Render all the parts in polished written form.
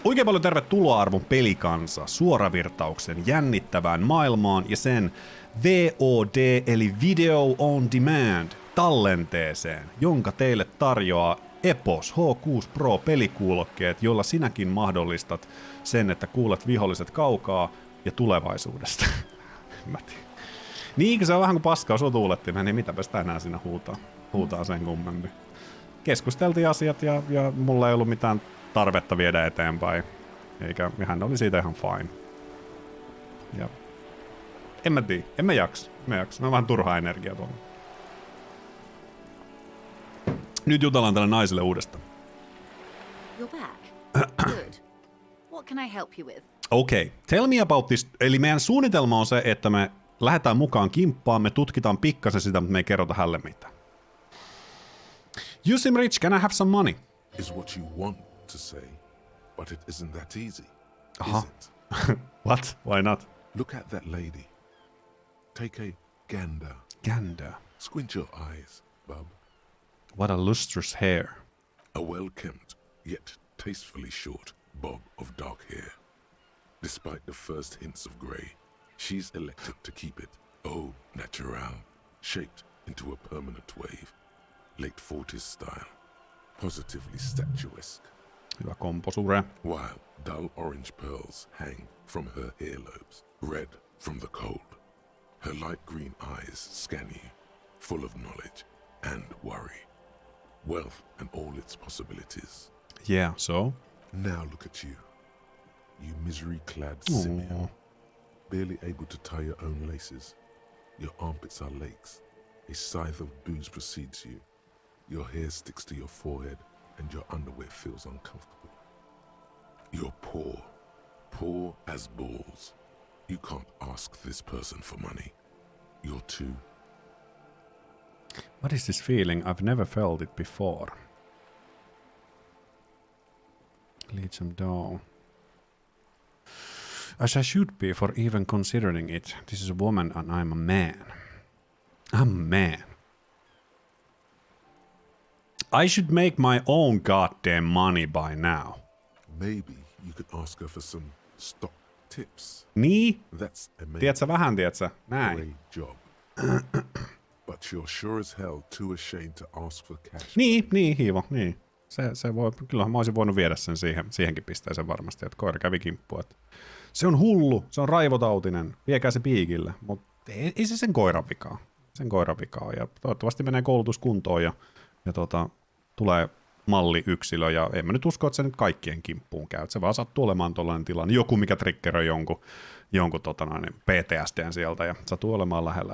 Oikein paljon tervetuloa arvon pelikansa suoravirtauksen jännittävään maailmaan ja sen VOD eli Video on Demand tallenteeseen, jonka teille tarjoaa Epos H6 Pro pelikuulokkeet, jolla sinäkin mahdollistat sen, että kuulet viholliset kaukaa ja tulevaisuudesta. Niin, se on vähän kuin paskaa sotuulettimeen, niin mitäpä sitä enää siinä huutaa sen kummemmin. Keskusteltiin asiat ja mulla ei ollut mitään tarvetta viedä eteenpäin, eikä hän oli siitä ihan fine. Ja en mä tiedä, en mä jaksa. Mä on vähän turhaa energiaa tuolla. Nyt jutellaan tälle naiselle uudestaan. You're back. Good. What can I help you with? Okay, tell me about this. Eli meidän suunnitelma on se, että me lähdetään mukaan kimppaan, me tutkitaan pikkasen sitä, mutta me ei kerrota hälle mitään. You seem rich, can I have some money? Is what you want to say, but it isn't that easy, Uh-huh. is it? What? Why not? Look at that lady. Take a gander. Gander. Squint your eyes, bub. What a lustrous hair. A well-kempt, yet tastefully short bob of dark hair. Despite the first hints of grey, she's elected to keep it au naturel, shaped into a permanent wave. Late 40s style. Positively statuesque. Hyvä komposure. While dull orange pearls hang from her earlobes, red from the cold. Her light green eyes scan you, full of knowledge and worry. Wealth and all its possibilities. Yeah, so? Now look at you. You misery-clad simian. Barely able to tie your own laces. Your armpits are lakes. A scythe of booze precedes you. Your hair sticks to your forehead and your underwear feels uncomfortable. You're poor. Poor as balls. You can't ask this person for money. You're too. What is this feeling? I've never felt it before. Elysium doll. As I should be for even considering it. This is a woman and I'm a man. I'm a man. I should make my own goddamn money by now. Maybe you could ask her for some stock tips. Niin? That's a Tiedätkö vähän, tiedätkö? Näin. great job. But you're sure as hell too ashamed to ask for cash. Niin, hiiva, niin. Se voi, kyllähän mä olisin voinut viedä sen siihenkin pisteeseen varmasti, että koira kävi kimppuun. Se on hullu, se on raivotautinen, viekää se piikille, mutta ei se sen koiran vikaa. Sen koiran vikaa, ja toivottavasti menee koulutus kuntoon ja tulee malliyksilö, ja en mä nyt usko, että se nyt kaikkien kimppuun käy. Se vaan sattuu olemaan tollainen tilanne. Joku, mikä triggeroi jonkun PTSDn sieltä, ja sattuu olemaan lähellä.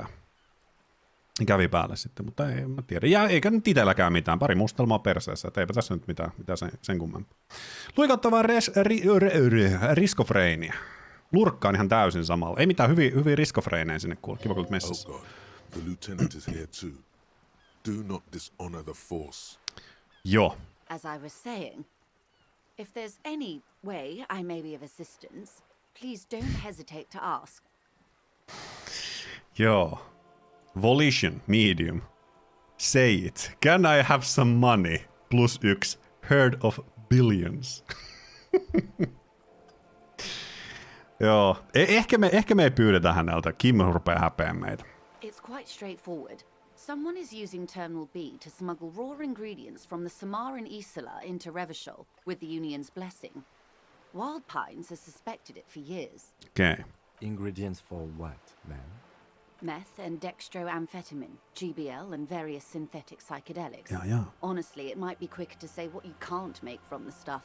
Ja kävi päälle sitten, mutta ei mä tiedä. Ja eikä nyt itselläkään mitään. Pari mustelmaa perseessä, että eipä tässä nyt mitään sen kummempaa. Luikattavaa riskofreinia. Lurkkaan ihan täysin samalla. Ei mitään hyviä riskofreinejä sinne kuule. Kiva, kun olet messissä. Oh God, the lieutenant is here too. Do not dishonor the force. Joo. As I was saying, if there's any way I may be of assistance, please don't hesitate to ask. Joo. Volition, medium. Say it. Can I have some money? +1. Heard of billions. Joo. Ehkä me ei pyydetä häneltä. Kim rupeaa häpeä meitä. It's quite straightforward. Someone is using Terminal B to smuggle raw ingredients from the Samaran Isla into Revachol with the Union's blessing. Wild Pines has suspected it for years. Okay. Ingredients for what, ma'am? Meth and dextroamphetamine, GBL and various synthetic psychedelics. Yeah. Honestly, it might be quicker to say what you can't make from the stuff.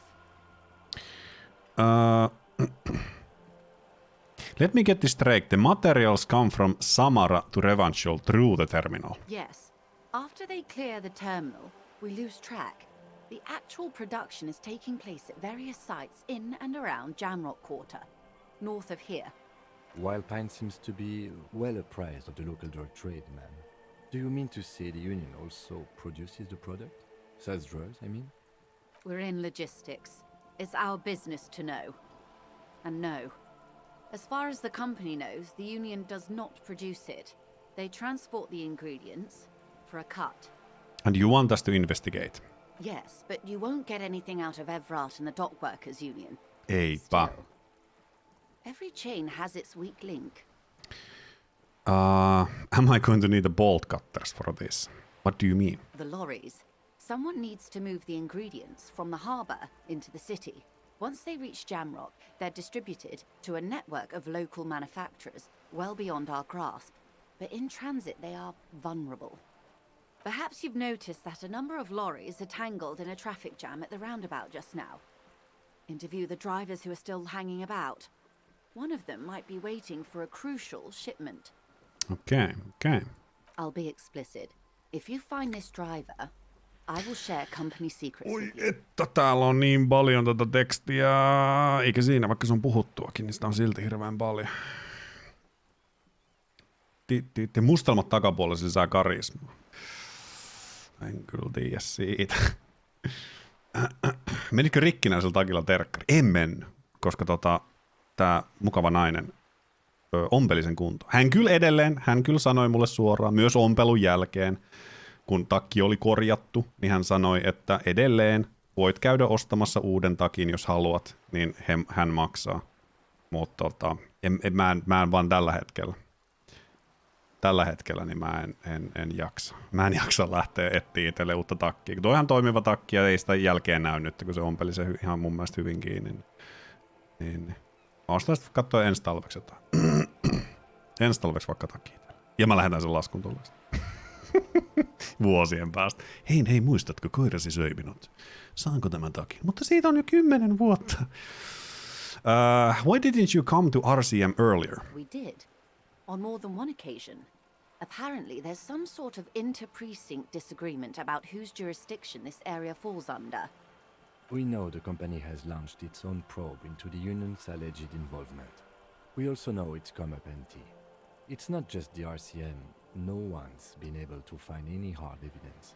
Let me get this straight. The materials come from Samara to Revachol through the terminal. Yes. After they clear the terminal, we lose track. The actual production is taking place at various sites in and around Jamrock Quarter, north of here. Wild Pine seems to be well apprised of the local drug trade, ma'am. Do you mean to say the Union also produces the product? Sells drugs, I mean? We're in logistics. It's our business to know. And no. As far as the company knows, the Union does not produce it. They transport the ingredients for a cut. And you want us to investigate? Yes, but you won't get anything out of Evrat and the Dockworkers Union. Eipä. Still, every chain has its weak link. Am I going to need the bolt cutters for this? What do you mean? The lorries. Someone needs to move the ingredients from the harbour into the city. Once they reach Jamrock, they're distributed to a network of local manufacturers well beyond our grasp. But in transit, they are vulnerable. Perhaps you've noticed that a number of lorries are tangled in a traffic jam at the roundabout just now. Interview the drivers who are still hanging about. One of them might be waiting for a crucial shipment. Okay. I'll be explicit. If you find this driver, I will share company secrets Oi with you. että täällä on niin paljon tätä tekstiä. Eikä siinä, vaikka se on puhuttuakin, niin sitä on silti hirveän paljon. Mustelmat takapuolella lisää karismaa. En kyllä tiedä siitä. Menitkö rikkinäisellä takilla terkkari? En mennyt, koska tää mukava nainen ompeli sen kuntoon. Hän kyllä sanoi mulle suoraan, myös ompelun jälkeen, kun takki oli korjattu, niin hän sanoi, että edelleen voit käydä ostamassa uuden takin, jos haluat, niin hän maksaa. Mutta mä en vaan tällä hetkellä. Tällä hetkellä niin mä en jaksa. Mä en jaksa lähteä etsiä itselle uutta takkia. Tuo on ihan toimiva takki ja ei sitä jälkeen näy nyt, kun se ompeli se ihan mun mielestä hyvin kiinni. Niin. Mä ostan sitten katsoa ensi talveksi jotain. Ensi talveksi vaikka takki. Ja mä lähetän sen laskun tuollaista. Vuosien päästä. Hei, muistatko, koirasi söi minut? Saanko tämän takin? Mutta siitä on jo 10 vuotta. Why didn't you come to RCM earlier? We did. On more than one occasion. Apparently, there's some sort of inter-precinct disagreement about whose jurisdiction this area falls under. We know the company has launched its own probe into the union's alleged involvement. We also know it's come up empty. It's not just the RCM. No one's been able to find any hard evidence.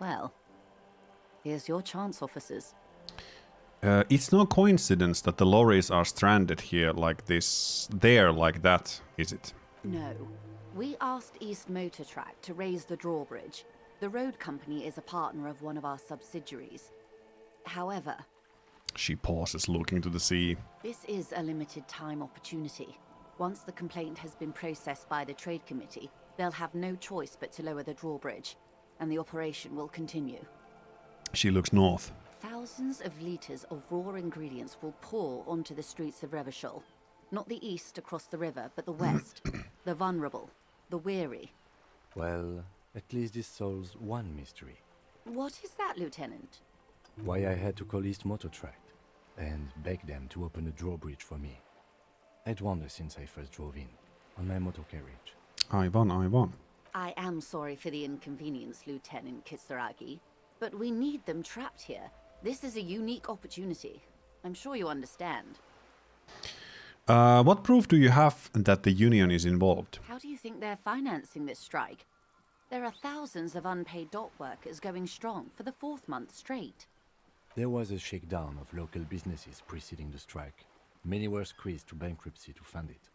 Well, here's your chance, officers. It's no coincidence that the lorries are stranded here like this, there like that, is it? No. We asked East Motor Track to raise the drawbridge. The road company is a partner of one of our subsidiaries. However, She pauses, looking to the sea. this is a limited time opportunity. Once the complaint has been processed by the Trade Committee, they'll have no choice but to lower the drawbridge, and the operation will continue. She looks north. Thousands of litres of raw ingredients will pour onto the streets of Revachol. Not the east across the river, but the west. The vulnerable, the weary. Well, at least this solves one mystery. What is that, Lieutenant? Why I had to call East Motor Track and beg them to open a drawbridge for me. I'd wondered since I first drove in, on my motor carriage. Aivan. I am sorry for the inconvenience, Lieutenant Kisaragi, but we need them trapped here. This is a unique opportunity. I'm sure you understand. What proof do you have that the union is involved? How do you think they're financing this strike? There are thousands of unpaid dock workers going strong for the 4th month straight. There was a shakedown of local businesses preceding the strike. Many were squeezed to bankruptcy to fund it.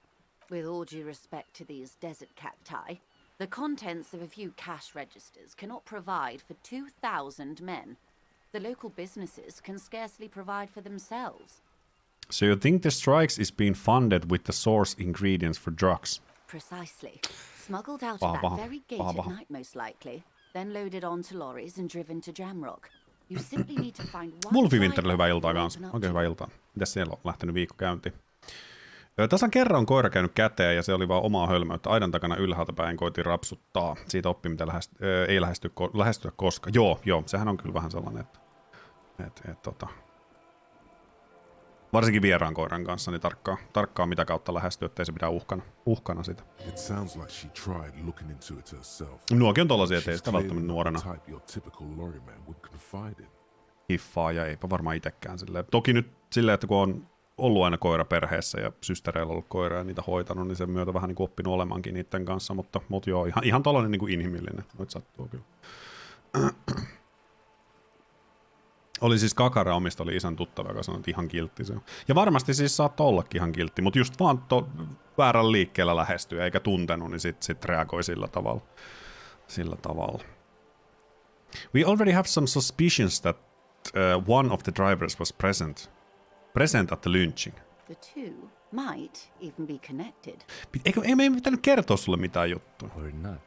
With all due respect to these desert cacti, the contents of a few cash registers cannot provide for 2,000 men. The local businesses can scarcely provide for themselves. So you think the strikes is being funded with the source ingredients for drugs? Precisely. Smuggled out of that Paha. very gate at night, most likely, then loaded onto lorries and driven to Jamrock. You simply need to find one Wolfiwinterille hyvää driver iltaa who kanssa. open up Oikein to hyvää iltaa. Mitäs siellä on lähtenyt viikko käyntiin? Tasan kerran on koira käynyt käteen ja se oli vaan omaa hölmöyttä. Aidan takana ylhäältä päin koitin rapsuttaa. Siitä oppi, mitä ei lähestyä koskaan. Joo, sehän on kyllä vähän sellainen, että varsinkin vieraan koiran kanssa, niin tarkkaa mitä kautta lähestyy, ettei se pidä uhkana sitä. It sounds like she tried looking into it herself. Nuokin on tollasia, ettei She's sitä clearly välttämättä not nuorena the type your typical lorryman would confide in. hiffaa ja eipä varmaan itsekään silleen. Toki nyt silleen, että kun on ollut aina koira perheessä ja systereillä ollut koira ja niitä hoitanut, niin sen myötä vähän niin kuin oppinut olemaankin niiden kanssa, mutta joo, ihan tollainen niin kuin inhimillinen. Noit sattuu kyllä. Oli siis Kakara omista, oli isän tuttava, joka sanoi, että ihan kiltti se on. Ja varmasti siis saattoi ollakin ihan kiltti, mutta just vaan väärällä liikkeellä lähestyy, eikä tuntenut, niin sit reagoi sillä tavalla. We already have some suspicions that one of the drivers was present Present at the lynching. The two might even be connected. Ei meidän pitänyt kertoa sulle mitään juttua. Or not.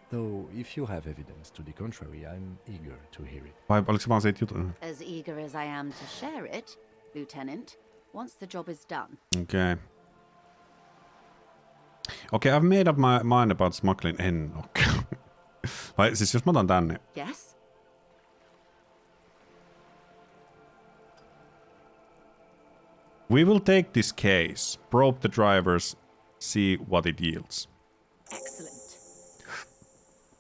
Though, if you have evidence to the contrary, I'm eager to hear it. Vai oliko se vaan siitä juttu? As eager as I am to share it, Lieutenant, once the job is done. Okay. Okay, I've made up my mind about smuggling. En oo. Vai siis jos mä otan tänne. Yes? We will take this case, probe the drivers, see what it yields. Excellent.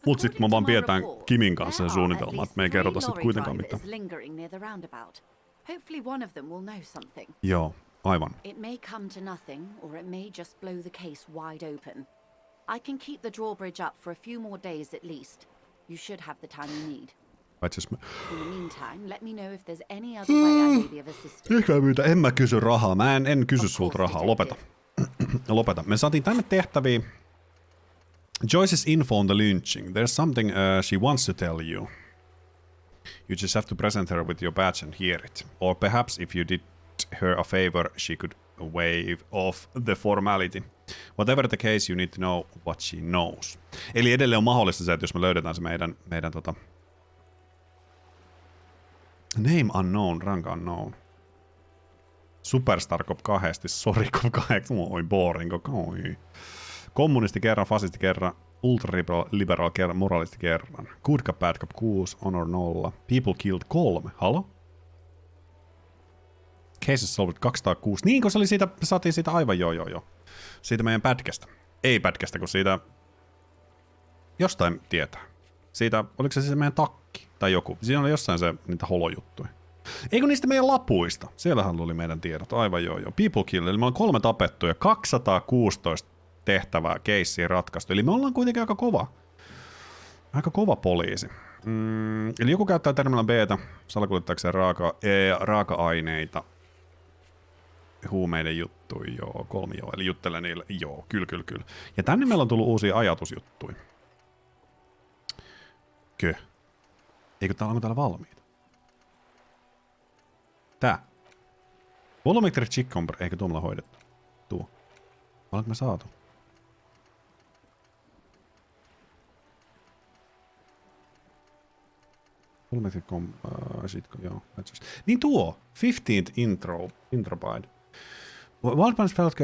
Mut sit mä vaan pidetään Kimin kanssa se There are suunnitelma, at että me ei least kerrota 3 sit lorry kuitenkaan drivers mitään. lingering near the roundabout. Hopefully one of them will know something. Joo, aivan. It may come to nothing, or it may just blow the case wide open. I can keep the drawbridge up for a few more days at least. You should have the time you need. Paitsi jos mä... In the meantime, let me know if there's any other way I may be of assistance. En mä kysy rahaa. Mä en kysy sulta rahaa. Lopeta. Lopeta. Me saatiin tänne tehtäviä. Joyce's info on the lynching. There's something she wants to tell you. You just have to present her with your badge and hear it. Or perhaps if you did her a favor, she could waive off the formality. Whatever the case, you need to know what she knows. Eli edelleen on mahdollista se, että jos me löydetään se meidän Name unknown, rank unknown. Superstar Cop 2, Sorry Cop 8, oi boring, oi. Kommunisti kerran, fasisti kerran, ultraliberal kerran, moralisti kerran. Good Cop, Bad Cop 6, Honor 0. People Killed 3, halo? Cases Solved 206. Niin, kun se oli siitä, saatiin siitä aivan joo. Siitä meidän pätkästä. Ei pätkästä, kun siitä jostain tietää. Siitä, oliko se meidän takki tai joku. Siinä oli jossain se niitä holojuttuja. Eikö niistä meidän lapuista? Siellähän oli meidän tiedot. Aivan joo. People Kill. Eli me ollaan 3 tapettuja, 216 tehtävää keissiä ratkaistu. Eli me ollaan kuitenkin aika kova poliisi. Eli joku käyttää terminal B:tä salakuljettaakseen raaka-aineita. Huumeiden juttuja, joo, 3 joo. Eli juttelee niille, joo, kyllä. Ja tänne meillä on tullut uusia ajatusjuttuja. Eikö onko täällä valmiita? Tää. Volumetric chick comber, eikö tuo mulla hoidettu? Tuo. Oletko me saatu? Volumetric joo. Niin tuo. 15th intro bide. Wildpans felt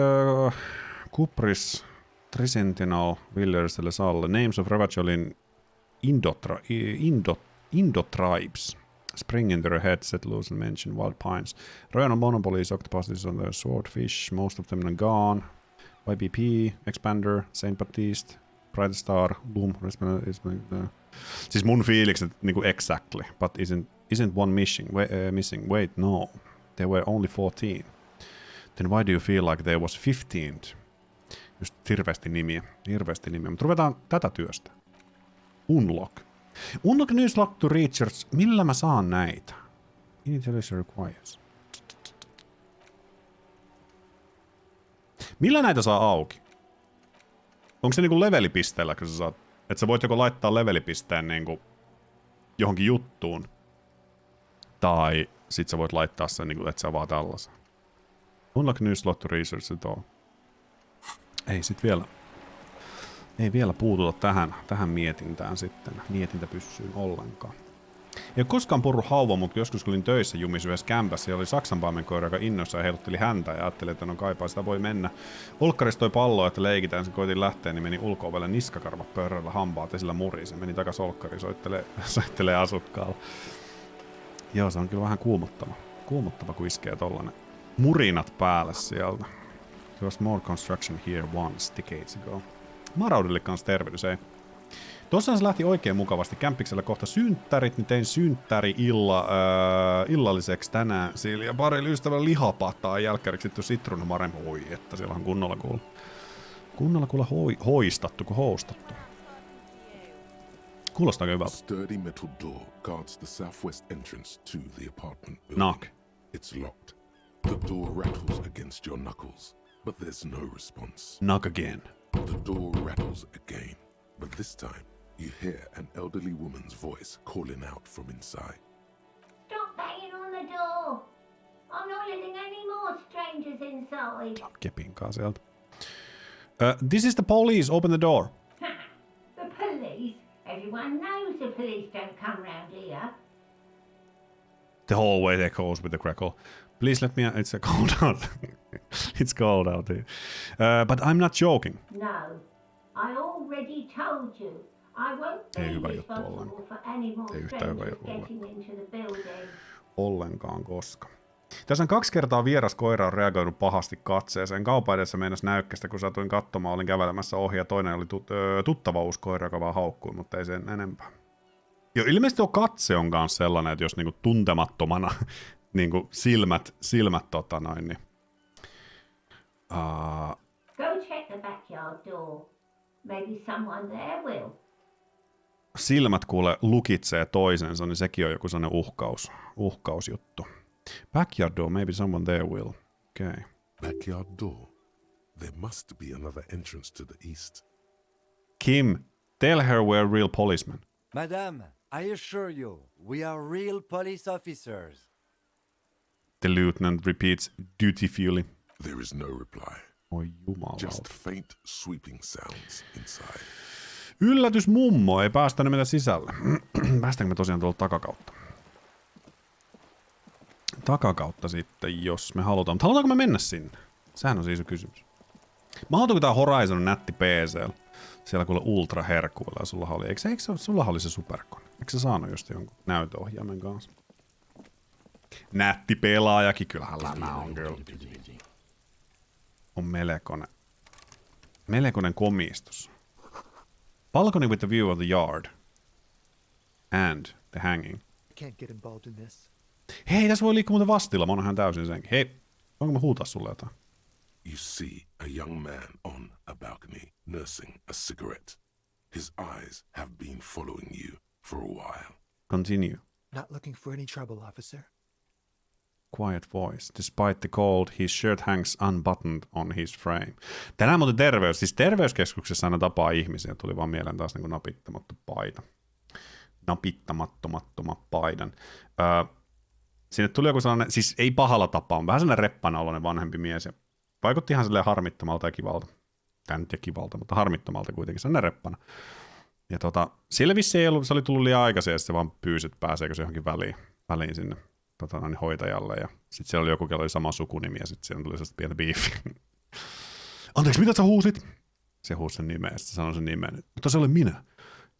Kupris, Trisentinal, Viljerselle Salle, Names of Ravagolin Indo-tribes. Spring into their head, set loose and mention Wild Pines. Royal Monopolies, Octopuses on the Swordfish, most of them are gone. YBP, Expander, Saint Baptiste, Bright Star, Bloom, siis mun fiilikset niinku exactly, but isn't one missing? Wait, no. There were only 14. Then why do you feel like there was 15? Just hirveästi nimiä. Mutta ruvetaan tätä työstä. Unlock. Unlock news lock to research. Millä mä saan näitä? Initialization requires. Millä näitä saa auki? Onko se niinku levelipisteellä, kun sä saat? Että sä voit joko laittaa levelipisteen niinku johonkin juttuun. Tai sit sä voit laittaa sen niinku, että sä vaan tällaisen. Unlock news slot to research it all. Ei vielä puututa tähän mietintään sitten. Mietintäpyssyyn ollenkaan. Ei ole koskaan purru hauva, mutta joskus kun olin töissä jumis yhdessä kämpässä ja oli saksanpaimen koira, joka innossa ja heilutteli häntä ja ajatteli, että no kaipaa sitä voi mennä. Olkkarista toi palloa, että leikitään, sen koitin lähteä, niin meni ulko-ovelle niskakarvat pöydällä, hampaat esillä muriin. Meni takas olkkariin, soittelee asukkaalla. Joo, se on kyllä vähän kuumottava, kun iskee tollanen murinat päälle sieltä. There was more construction here once, decades ago. Maraudille kans tervehdys, ei. Tossahan se lähti oikein mukavasti. Kämppiksellä kohta synttärit, niin tein illalliseksi tänään. Sillä ja parilla ystävällä lihapataa jälkkäriksi sitten sitruunamaren. Oi, että siellä on kunnolla kuulla hoistattu kuin houstattu. Kuulostaa hyvältä. Sturdy metal door guards the southwest entrance to the apartment building. Knock. It's locked. The door rattles against your knuckles, but there's no response. Knock again. The door rattles again, but this time you hear an elderly woman's voice calling out from inside. Stop banging on the door! I'm not living anymore! is inside. Kepinkaa sieltä. This is the police, open the door. The police? Everyone knows the police don't come round here. The hallway echoes with a crackle. Please let me... It's cold out. It's cold out here. But I'm not joking. No, I already told you. I won't be responsible for any more strangers getting into the building. Ollenkaan koska. Tässä on 2 kertaa vieras koira on reagoinut pahasti katseeseen. Kaupan edessä meinasi näykkästä, kun satuin katsomaan, olin kävelemässä ohi ja toinen oli tuttava uusi koira, joka vaan haukkui, mutta ei sen enempää. Joo, ilmeisesti tuo katse on myös sellainen, että jos niinku tuntemattomana niinku silmät niin. Go check the backyard door. Maybe someone there will. Silmät kuule lukitsee toisensa, niin sekin on joku sellainen uhkausjuttu. Backyard door, maybe someone there will. Okay. Backyard door. There must be another entrance to the east. Kim, tell her we're real policemen. Madame, I assure you, we are real police officers. The lieutenant repeats dutifully. There is no reply. Oi jumalauta. Just faint sweeping sounds inside. Yllätys mummo, ei päästänyt meitä sisälle. Päästäänkö me tosiaan tuolta takakautta? Takakautta sitten, jos me halutaan. Mutta halutaanko me mennä sinne? Sehän on siis se kysymys. Mahtuuko tää Horizon nätti PC:llä? Siellä kuule ultra herkuilla. Sullahan oli, sullahan oli se superkone? Eikö sä saanut just jonkun näytöohjaimen kanssa? Nätti pelaajakin, kyllähän lämä on kyllä. On melekonen komistus. Balcony with the view of the yard. And the hanging. Can't get involved in this. Hei, tässä voi liikkua muuten vastilla. Mä oon ihan täysin senkin. Hei, voinko mä huutaa sulle jotain? You see a young man on a balcony nursing a cigarette. His eyes have been following you for a while. Continue. Not looking for any trouble, officer. Quiet voice. Despite the cold, his shirt hangs unbuttoned on his frame. Tänään muuten terveyskeskuksessa aina tapaa ihmisiä. Tuli vaan mieleen taas niin napittamattomattoman paidan. Sinne tuli joku sellainen, siis ei pahalla tapaa, on vähän sellainen reppana oloinen vanhempi mies. Ja vaikutti ihan silleen harmittomalta ja kivalta. Tää nyt ei kivalta, mutta harmittomalta kuitenkin, sellainen reppana. Ja sillä vissiin ei ollut, se oli tullut liian aikaisin ja se vaan pyysi, että pääseekö se johonkin väliin sinne hoitajalle. Ja sitten siellä oli joku, kello oli sama sukunimi ja sitten siellä tuli sellaista pientä biifiä. Anteeksi, mitä sä huusit? Se huusi sen nimeä ja sitten sanoi sen nimen. Mutta se oli minä.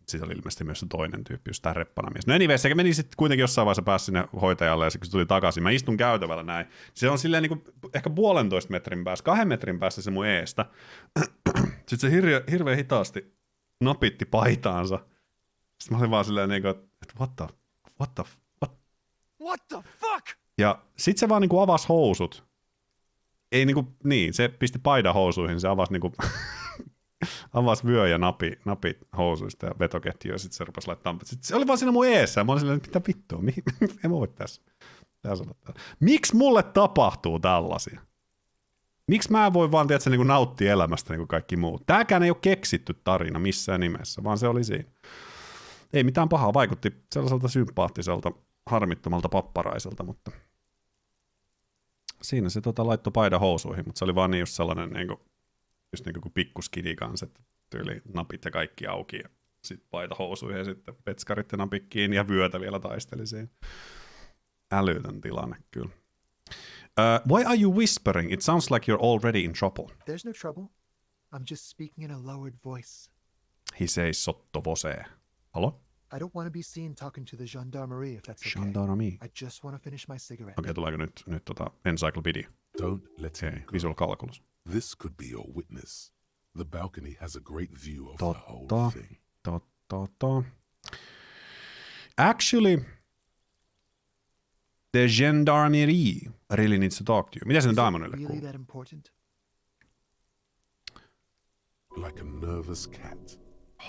Sitten oli ilmeisesti myös se toinen tyyppi, just tää reppanamies. No anyway, se meni sitten kuitenkin jossain vaiheessa pääsi sinne hoitajalle ja sitten kun se tuli takaisin, mä istun käytävällä näin. Se on silleen niinku ehkä 1,5 metrin päässä, 2 metrin päässä se mun eestä. Sitten se hirveän hitaasti napitti paitaansa. Sitten mä olin vaan silleen niinku, että what the fuck? Ja sit se vaan niinku avasi housut. Ei niinku, niin, se pisti paidan housuihin, se avasi niinku avasi vyö ja napi housuista ja vetoketjuja, ja sitten se rupesi laittamaan. Sitten se oli vaan siinä mun eessä, ja mä olin silleen, että mitä vittua, en mä voi tässä olla. Miksi mulle tapahtuu tällaisia? Miksi mä en voi vaan, tiedätkö, niin kuin nauttia elämästä niin kuin kaikki muut? Tääkään ei ole keksitty tarina missään nimessä, vaan se oli siinä. Ei mitään pahaa, vaikutti sellaiselta sympaattiselta, harmittomalta papparaiselta, mutta siinä se laittoi paidan housuihin, mutta se oli vaan niin just sellainen niin kuin, just niin kuin pikkuskidi kanssa, että tyyli napit ja kaikki auki ja sitten paita housuihin ja sitten petskarit ja napit kiinni ja vyötä vielä taisteli siinä. Älytön tilanne kyllä. Why are you whispering? It sounds like you're already in trouble. There's no trouble. I'm just speaking in a lowered voice. He says sotto voce. Hello? I don't want to be seen talking to the gendarmerie if that's okay. Gendarmerie. I just want to finish my cigarette. Okei, tuleeko nyt encyclopedia? Don't let him go. Visual calculus. This could be your witness. The balcony has a great view of the whole thing. Actually, the gendarmerie really needs to talk to you. Mitä sinne Diamondille Really kuuluu? that important? Like a nervous cat,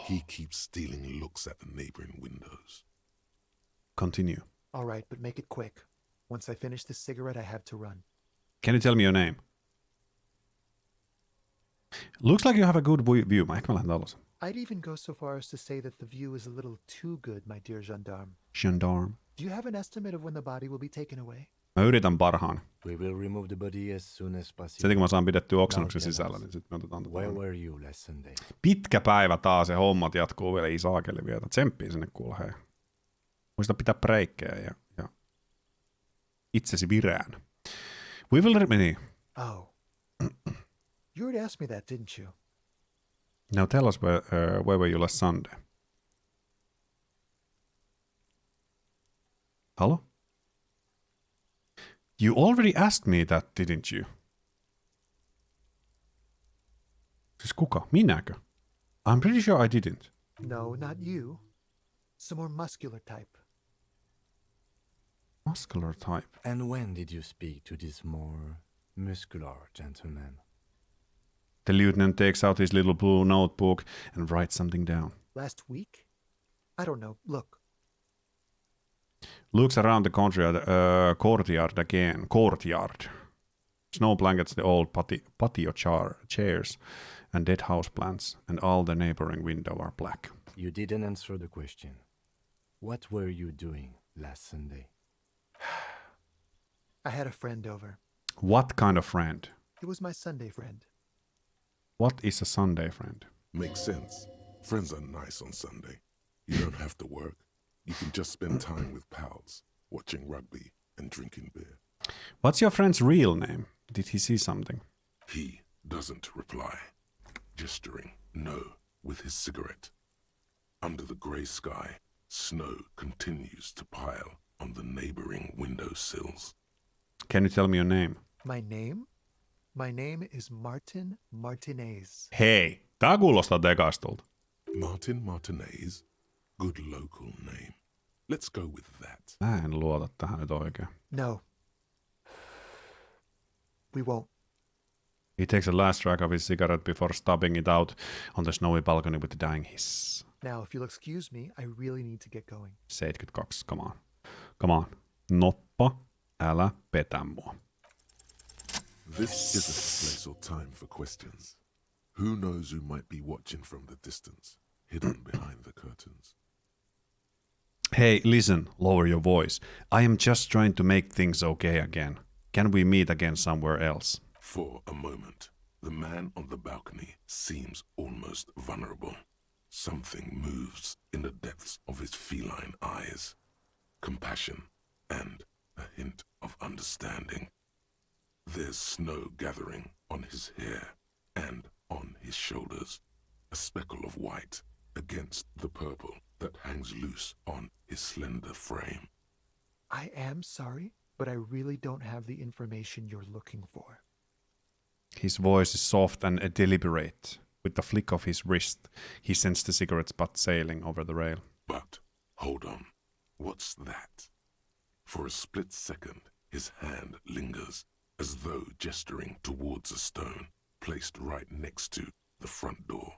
he keeps stealing looks at the neighboring windows. Continue. All right, but make it quick. Once I finish this cigarette, I have to run. Can you tell me your name? Looks like you have a good view. Ehkä mä lähden tällaisen. I'd even go so far as to say that the view is a little too good, my dear gendarme. Gendarme. Do you have an estimate of when the body will be taken away? Mä yritän parhaan. We will remove the body as soon as possible. Sitten kun mä saan pidettyä oksennuksen Now tell sisällä, us, niin sitten me otetaan Where were you last Sunday? pitkä päivä taas ja hommat jatkuu vielä isaakeli vielä. Tsemppii sinne kuule, hei. Muista pitää breikkejä ja itsesi vireään. We will... Niin. Oh. You already asked me that, didn't you? Now tell us where were you last Sunday? Hello? You already asked me that, didn't you? Siis kuka? Minäkö? I'm pretty sure I didn't. No, not you. Some more muscular type. Muscular type. And when did you speak to this more muscular gentleman? The lieutenant takes out his little blue notebook and writes something down. Last week? I don't know. Look. Looks around the courtyard again. Courtyard. Snow blankets the old patio chairs and dead houseplants, and all the neighboring windows are black. You didn't answer the question. What were you doing last Sunday? I had a friend over. What kind of friend? It was my Sunday friend. What is a Sunday friend? Makes sense. Friends are nice on Sunday. You don't have to work. You can just spend time with pals, watching rugby and drinking beer. What's your friend's real name? Did he see something? He doesn't reply, gesturing no with his cigarette. Under the grey sky, snow continues to pile on the neighboring windowsills. Can you tell me your name? My name? My name is Martin Martinez. Hei, tää kuulostaa tekastulta. Martin Martinez? Good local name. Let's go with that. Mä en luota tähän nyt oikein. No. We won't. He takes a last drag of his cigarette before stubbing it out on the snowy balcony with a dying hiss. Now, if you'll excuse me, I really need to get going. 72, come on. Come on. Noppa, älä petä mua. This isn't a place or time for questions. Who knows who might be watching from the distance, hidden behind the curtains. Hey, listen, lower your voice. I am just trying to make things okay again. Can we meet again somewhere else? For a moment, the man on the balcony seems almost vulnerable. Something moves in the depths of his feline eyes. Compassion and a hint of understanding. There's snow gathering on his hair and on his shoulders, a speckle of white against the purple that hangs loose on his slender frame. I am sorry, but I really don't have the information you're looking for. His voice is soft and deliberate. With the flick of his wrist, he sends the cigarette butt sailing over the rail. But, hold on, what's that? For a split second, his hand lingers, as though gesturing towards a stone placed right next to the front door.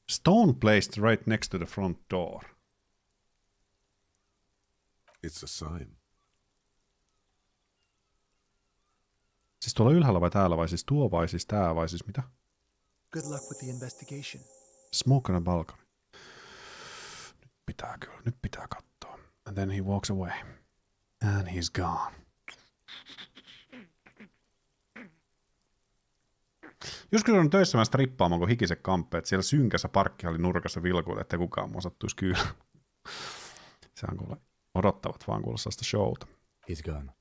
Stone placed right next to the front door. It's a sign. Siis tuolla ylhäällä vai täällä vai siis tuo vai siis tää vai siis mitä? Good luck with the investigation. Smoke on a balcony. Nyt pitää katsoa. And then he walks away. And he's gone. Joskus on töissä mä strippaamaan, kun hikiset kamppeet siellä synkässä parkkihallin nurkassa vilkuille, ettei kukaan mua sattuisi kyllä. Sehän kuule odottavat vaan kuulla sitä showta. He's gone.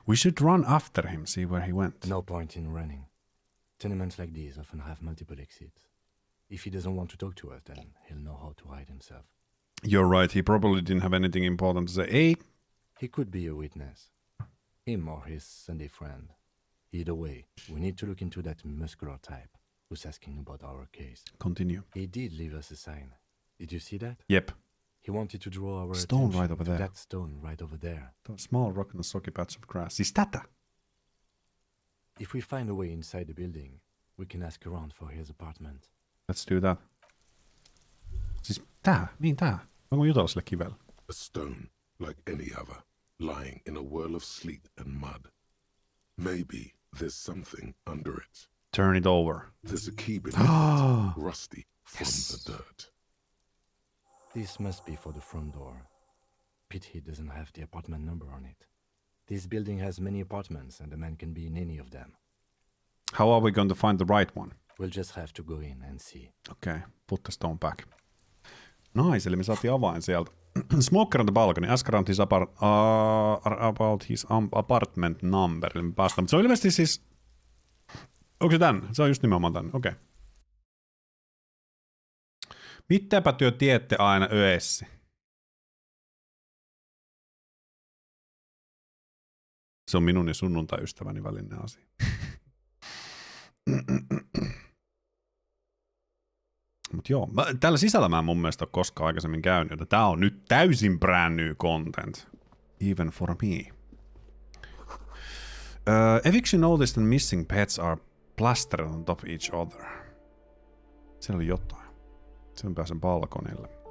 We should run after him, see where he went. No point in running. Tenements like these often have multiple exits. If he doesn't want to talk to us, then he'll know how to hide himself. You're right, he probably didn't have anything important to say. Hey! He could be a witness. Him or his Sunday friend. Either way, we need to look into that muscular type who's asking about our case. Continue. He did leave us a sign. Did you see that? Yep. He wanted to draw our Stone attention right over to there. that stone right over there. A small rock and a soggy patch of grass. Siis tätä! If we find a way inside the building, we can ask around for his apartment. Let's do that. Siis tää? Niin tää. Onko jutella sille kivellä? A stone, like any other, lying in a whirl of sleet and mud. Maybe there's something under it. Turn it over. There's a key beneath it, rusty from the dirt. This must be for the front door. Pity he doesn't have the apartment number on it. This building has many apartments and the man can be in any of them. How are we going to find the right one? We'll just have to go in and see. Okay, put the stone back. Nice, eli me saatiin avain sieltä. Smoker on the balcony. Ask around his about his apartment number. Eli me päästään. Se on ilmeisesti siis... Onko se tän? Se on just nimenomaan tän. Okei. Okay. Mitäpä työ tiedätte aina öessä? Se on minun ja sunnuntai-ystäväni välinen asia. Mut joo, täällä sisällä mä en mun mielestä ole koskaan aikaisemmin käynyt, joten tää on nyt täysin brand new content. Even for me. Eviction noticed and missing pets are plastered on top of each other. Siellä oli jotain. Sen pääsen balkonille.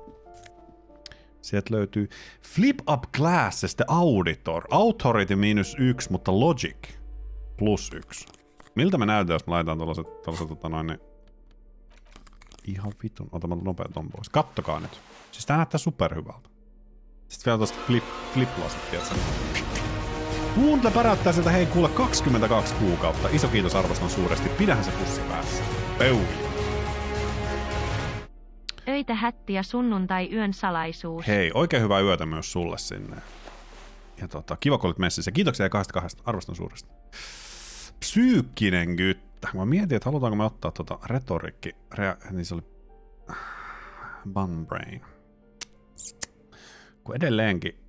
Sieltä löytyy Flip Up Classes the Auditor. Authority -1, mutta Logic +1. Miltä me näytetään, jos me laitetaan tollaset ihan vitun. Ota mä nopea ton pois. Kattokaa nyt. Siis tää näyttää superhyvältä. Sitten vielä tosta flip-lasit, tiiätsä. Kuuntele päräyttää sieltä, hei kuule 22 kuukautta. Iso kiitos, arvostan suuresti. Pidähän se pussi päässä. Peuvi. Öitä hätti ja sunnuntai-yön salaisuus. Hei, oikein hyvää yötä myös sulle sinne. Ja kiva kun olit messissä. Kiitoksia 2. Arvostan suuresti. Psyykkinen kyttä. Mä mietin, että halutaanko me ottaa retorikki. Niin se oli... Bunbrain. Kun edelleenkin...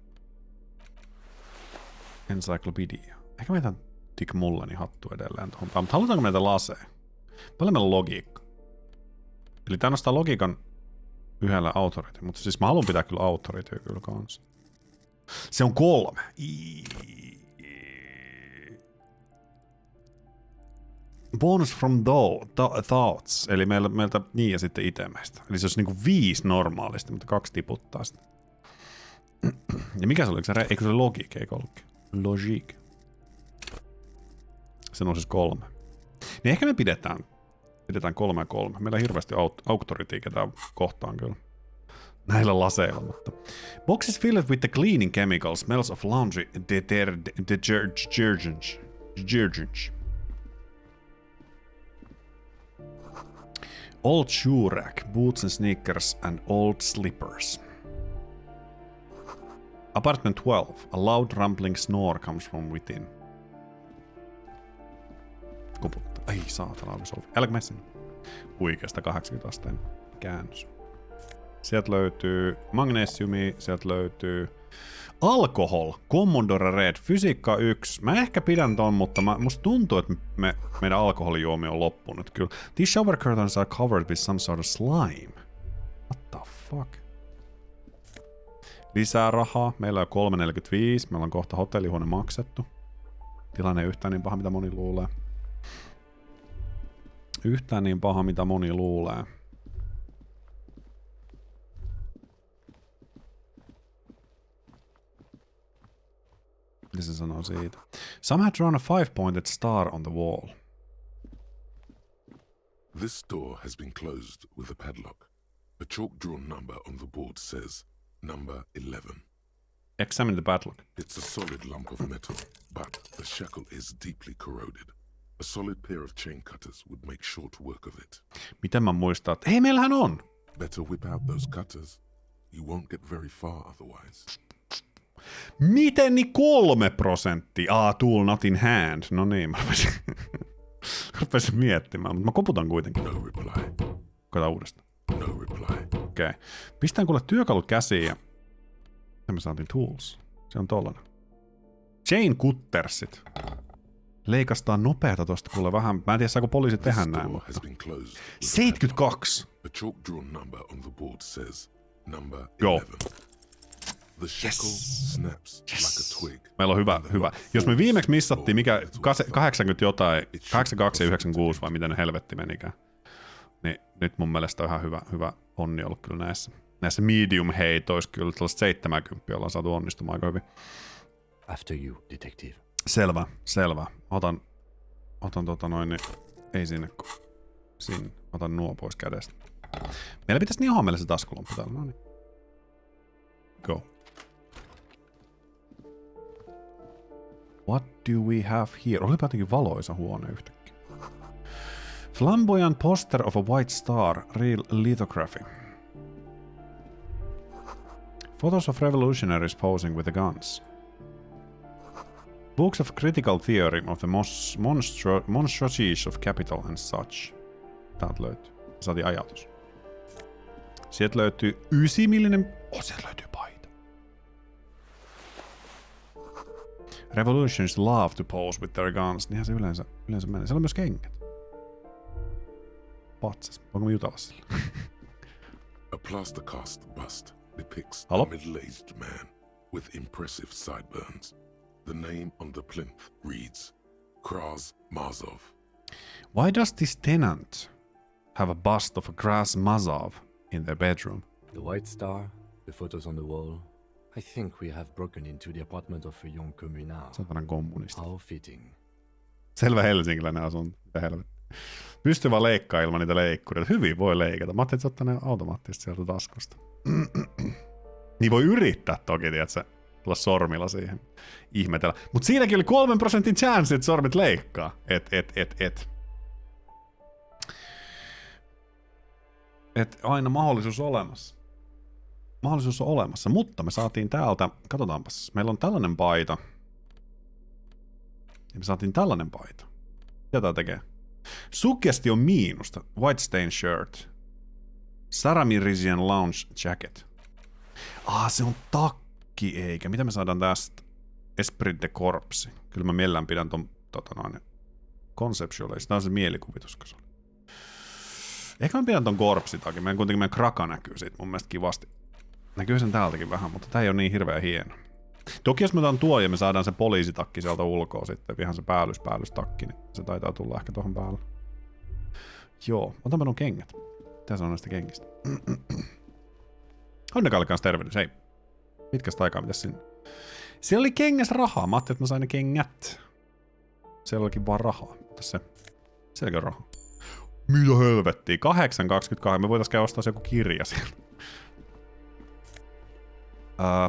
Encyclopedia. Ehkä me jätän Dick Mulleni hattu edelleen tuohon. Mutta halutaanko me näitä lasee? Paljon meillä on logiikka. Eli tää nostaa logiikan yhdellä authority. Mutta siis mä haluan pitää kyllä authority kyllä kanssa. Se on 3. Bonus from thoughts, eli meiltä niin ja sitten itemeistä. Eli se olisi niinku 5 normaalisti, mutta 2 tiputtaa sitä. Ja mikä se oli? Eikö se ole logic, eikö ollutkin? Logic. Se on siis 3. Niin ehkä me pidetään 3 ja 3. Meillä on hirveästi authority ketään kohtaan kyllä. Näillä laseilla, mutta... Box is filled with the cleaning chemicals, smells of laundry, detergent. Old shoe rack, boots and sneakers, and old slippers. Apartment 12. A loud rumbling snore comes from within. Koputta. Ai saatana, alkoi sovi. Älkää mene sinne. Huikeasta 80 asteen käännös. Sieltä löytyy magnesiumi, sieltä löytyy alkohol, Commodore Red, fysiikka 1. Mä ehkä pidän ton, mutta musta tuntuu, että meidän alkoholijuomi on loppunut kyllä. These shower curtains are covered with some sort of slime. What the fuck? Lisää rahaa. Meillä on 3,45. Meillä on kohta hotellihuone maksettu. Tilanne ei yhtään niin paha, mitä moni luulee. Yhtään niin paha, mitä moni luulee. Mitä se sanoo siitä? Some had drawn a 5-pointed star on the wall. This door has been closed with a padlock. A chalk-drawn number on the board says number 11. Examine the padlock. It's a solid lump of metal, but the shackle is deeply corroded. A solid pair of chain cutters would make short work of it. Miten mä muistan, että hei, meillähän on! Better whip out those cutters. You won't get very far otherwise. Miten niin 3%? Tool not in hand. No niin, mä rupesin miettimään, mutta mä koputan kuitenkin. No reply. Koitaan uudestaan. No reply. Okei. Okay. Pistään kuule työkalut käsiin ja... Miten me saatiin tools? Se on tollanen. Chain cuttersit. Leikastaan nopeata tosta kuule vähän. Mä en tiedä saako poliisi tehdä näin, mutta... 72! A chalk-drawn number on the board says number 11. The shackle snaps like a twig. Meillä on hyvä. Jos me viimeksi missattiin mikä 80 jotain, 82 ja 96 vai miten ne helvetti menikään, niin nyt mun mielestä on ihan hyvä onni ollut kyllä näissä medium heitoissa kyllä. Tällaista 70 ollaan saatu onnistumaan aika hyvin. After you, detective. Selvä. Otan ei sinne otan nuo pois kädestä. Meillä pitäisi niin meille se taskulamppu täällä, no niin. Go. What do we have here? Olipa jotenkin valoisa huone yhtäkkiä. Flamboyant poster of a white star, real lithography. Photos of revolutionaries posing with the guns. Books of critical theory of the monstrosities of capital and such. Täältä löytyy. Saatiin ajatus. Sieltä löytyy 9mm. Sieltä löytyy paita. Revolutionists love to pose with their guns. Niinhän se yleensä menee. Siellä on myös kengät. Patsas. Voinko mä jutella sillä? A plaster cast bust depicts Hello? a middle-aged man with impressive sideburns. The name on the plinth reads Kraz Mazov. Why does this tenant have a bust of a Kraz Mazov in their bedroom? The White Star, the photos on the wall. I think we have broken into the apartment of a young communard. Satanan kommunisti. How fitting. Selvä helsinkiläinen asunto. Mitä helvettiä. Pystyy vaan leikkaa ilman niitä leikkureita. Hyvin voi leikata. Mä ajattelin, että se ottaa ne automaattisesti sieltä taskusta. Niin voi yrittää toki, tiedätkö, tulla sormilla siihen. Ihmetellä. Mut siinäkin oli 3% chance, että sormit leikkaa. Et aina mahdollisuus olemassa. Mahdollisuus on olemassa, mutta me saatiin täältä, katsotaanpas, meillä on tällainen paita. Ja me saatiin tällainen paita. Mitä tää tekee? Suggestion miinusta. White stain shirt. Saramirisian lounge jacket. Se on takki eikä. Mitä me saadaan tästä? Esprit de corpse. Kyllä mä mielellään pidän ton conceptualista. Tää on se mielikuvitus. Ehkä mä pidän ton corpse-takin. Meidän kraka näkyy siitä mun mielestä kivasti. Näkyy sen täältäkin vähän, mutta tää ei ole niin hirveän hieno. Toki jos me otan tuo ja me saadaan se poliisitakki sieltä ulkoa sitten, ihan se päällystakki, niin se taitaa tulla ehkä tuohon päälle. Joo, otanpa nuo kengät. Mitä se on näistä kengistä? Onnekalle kanssa tervehdys, hei. Pitkästä aikaa, mitäs sinne? Siellä oli kengässä rahaa, mä ajattelin, että mä sain ne kengät. Siellä olikin vaan rahaa, mutta sielläkin on rahaa. Mitä helvettiä, 8,22, me voitais käydä ostaa se joku kirja sieltä.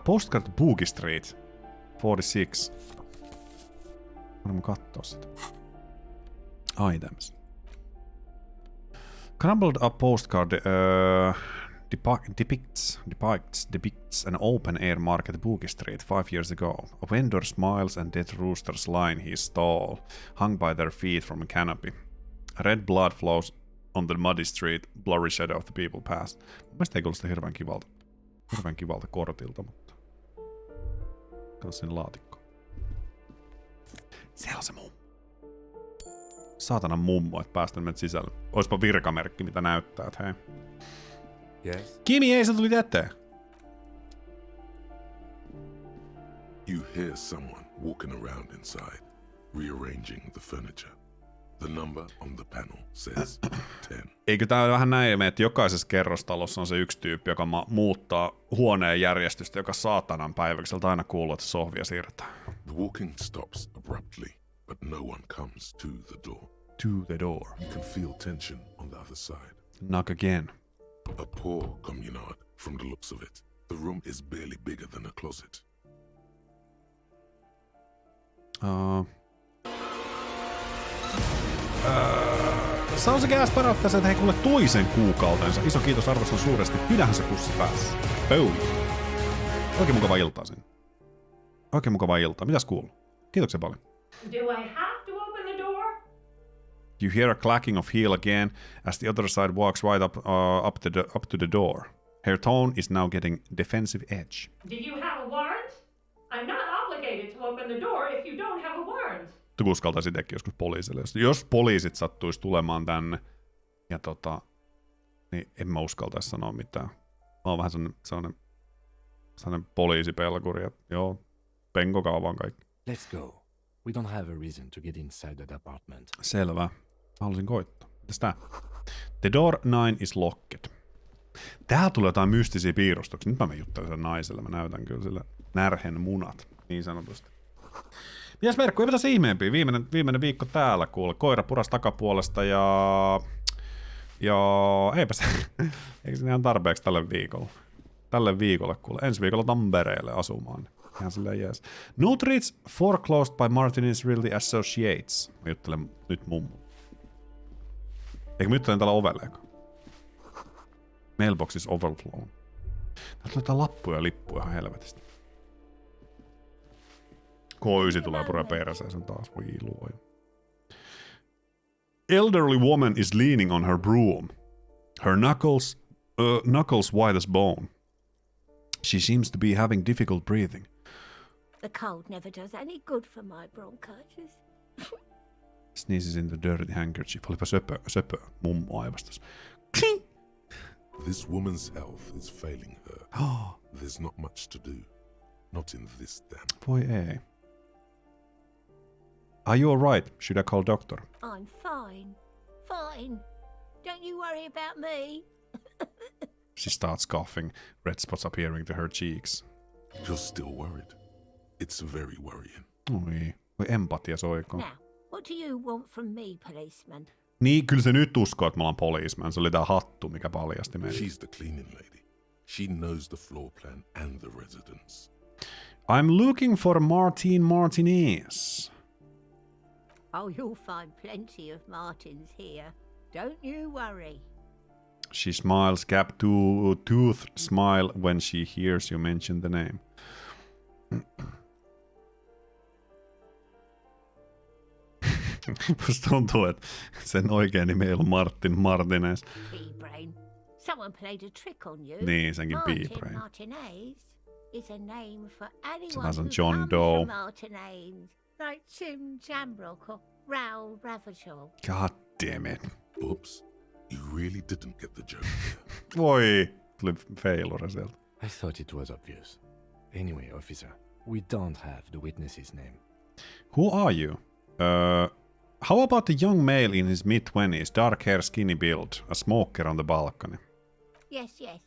Postcard Boogie Street 46. Voidaan kattoo sitä. Items. Crumbled up postcard depicts an open air market Boogie Street 5 years ago. A vendor smiles and dead roosters line his stall, hung by their feet from a canopy. Red blood flows on the muddy street, blurry shadow of the people pass. Mun mielestä ei kuulosta hirveän kivalta kortilta, mutta katso sen laatikko. Siellä on se mummo. Saatanan mummo, että päästään menet sisälle. Oispa virkamerkki, mitä näyttää, että hei. Yes? Kimi, ei, se tuli eteen. You hear someone walking around inside, rearranging the furniture. The number on the panel says 10. Eikö tää vähän näin, että jokaisessa kerrostalossa on se yksi tyyppi, joka muuttaa huoneen järjestystä, joka saatanan päiväkseltä aina kuuluu, että sohvia siirretään. The walking stops abruptly, but no one comes to the door. To the door. You can feel tension on the other side. Knock again. A poor communard, from the looks of it. The room is barely bigger than a closet. Saa se kääs parantaa sen, että hei kuule toisen kuukautensa. Iso kiitos, arvostan suuresti. Pidähän se kussi päässä. Boom. Oikein mukava iltaa sinne. Oikein mukava iltaa. Mitäs kuuluu? Kiitoksia paljon. Do I have to open the door? You hear a clacking of heel again as the other side walks right up to the door. Her tone is now getting defensive edge. Do you have a warrant? I'm not obligated to open the door if you don't have a warrant. Uskaltaisin itsekin joskus poliisille. Jos poliisit sattuisi tulemaan tänne, ja niin en mä uskaltaisi sanoa mitään. Mä oon vähän sellainen poliisipelkuri, että joo, penkokaa vaan kaikki. Let's go. We don't have a reason to get inside that apartment. Selvä. Mä haluaisin koittaa. Mitäs tää? The door 9 is locked. Täällä tulee jotain mystisiä piirustuksia. Nyt mä menen juttelemaan naiselle. Mä näytän kyllä sille närhen munat, niin sanotusti. Mitäs Merkku, eipä tässä ihmeempiä. Viimeinen viikko täällä, kuule. Koira puras takapuolesta ja eipä se. Eikö se ihan tarpeeksi tälle viikolle? Tälle viikolle, kuule. Ensi viikolla Tampereelle asumaan. Ihan silleen jees. No treats foreclosed by Martinez Realty Associates. Mä juttelen nyt mummu. Eikö mä juttelen tällä ovelle? Mailbox is overflown. Täältä löytää lappuja ja lippuja ihan helvetistä. K9 tulee puree perseeseen taas. Voi luoja. Elderly woman is leaning on her broom. Her knuckles white as bone. She seems to be having difficult breathing. The cold never does any good for my bronchitis. Sneezes into dirty handkerchief. Olipa söpö. Mummo aivastus. This woman's health is failing her. There's not much to do. Not in this damn. Voi ei. Are you alright? Should I call doctor? I'm fine. Fine. Don't you worry about me. She starts coughing, red spots appearing to her cheeks. You're still worried. It's very worrying. Oi, voi empatia soiko. Now, what do you want from me, policeman? Niin, kyllä se nyt uskoo, että me ollaan policeman. Se oli tää hattu, mikä paljasti meitä. She's the cleaning lady. She knows the floor plan and the residence. I'm looking for Martinez. Oh, you'll find plenty of Martins here. Don't you worry. She smiles, gap-toothed smile when she hears you mention the name. Musta tuntuu, että sen oikein nimi ei ollut Martinez. Pea-brain. Someone played a trick on you. Niin, senkin Pea-brain. Martinez is a name for anyone Taas on who John comes Doe. from Martinez. Like Tim Jamrock or Raoul Ravachol. God damn it. Oops. You really didn't get the joke there. Voi, tuli failure sieltä. I thought it was obvious. Anyway, officer, we don't have the witness's name. Who are you? How about the young male in his mid-20s, dark hair, skinny build, a smoker on the balcony? Yes, yes.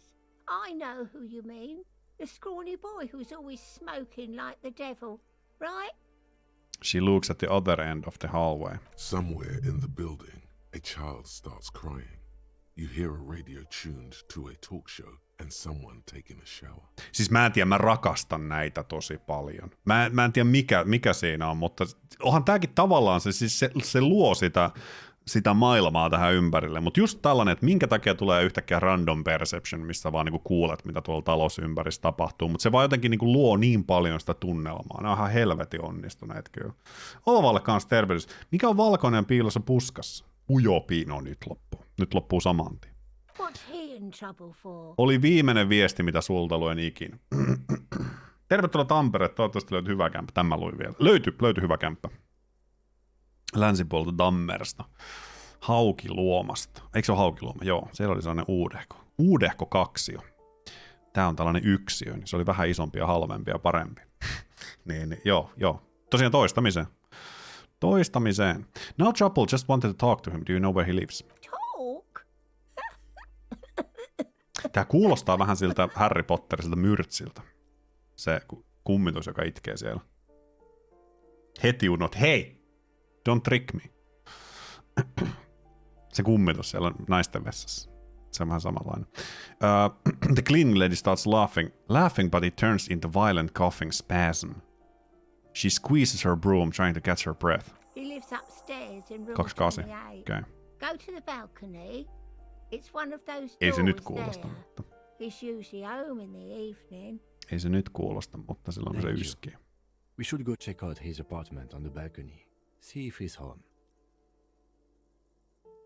I know who you mean. The scrawny boy who's always smoking like the devil, right? She looks at the other end of the hallway. Somewhere in the building, a child starts crying. You hear a radio tuned to a talk show and someone taking a shower. Siis mä en tiedä, mä rakastan näitä tosi paljon. Mä en tiedä mikä siinä on, mutta onhan tääkin tavallaan se luo sitä maailmaa tähän ympärille. Mutta just tällainen, että minkä takia tulee yhtäkkiä random perception, missä vaan niinku kuulet, mitä tuolla talousympärissä tapahtuu. Mutta se vaan jotenkin niinku luo niin paljon sitä tunnelmaa. Ne on ihan helvetin onnistuneet kyllä. Ovalle kanssa tervehdys. Mikä on valkoinen piilossa puskassa? Ujopiino nyt loppuu. Nyt loppuu saman tien. What's he in trouble for? Oli viimeinen viesti, mitä sulta luen ikinä. Tervetuloa Tampereen, toivottavasti löytyy hyvä kämppä. Tämä luin vielä. Löytyi hyvä kämppä. Länsipuolta Dammersta. Haukiluomasta. Eikö se ole Haukiluoma? Joo, siellä oli sellainen uudehko kaksio. Tää on tällainen yksiö, niin se oli vähän isompi ja halvempi ja parempi. niin, joo. Tosiaan toistamiseen. No trouble, just wanted to talk to him. Do you know where he lives? Talk? Tää kuulostaa vähän siltä Harry Potterisilta myrtsiltä. Se kummitus, joka itkee siellä. Heti unot, hei! Don't trick me. Se kummitus siellä naisten vessassa. Se on vähän samanlainen. The cleaning lady starts laughing, but it turns into violent coughing spasm. She squeezes her broom, trying to catch her breath. He lives upstairs in room 28. 28. Okay. Go to the balcony. It's one of those Ei se nyt doors kuulosta, there. mutta... He's usually home in the evening. Ei se nyt kuulosta, mutta silloin se Thank you. yskii. We should go check out his apartment on the balcony. See if he's home.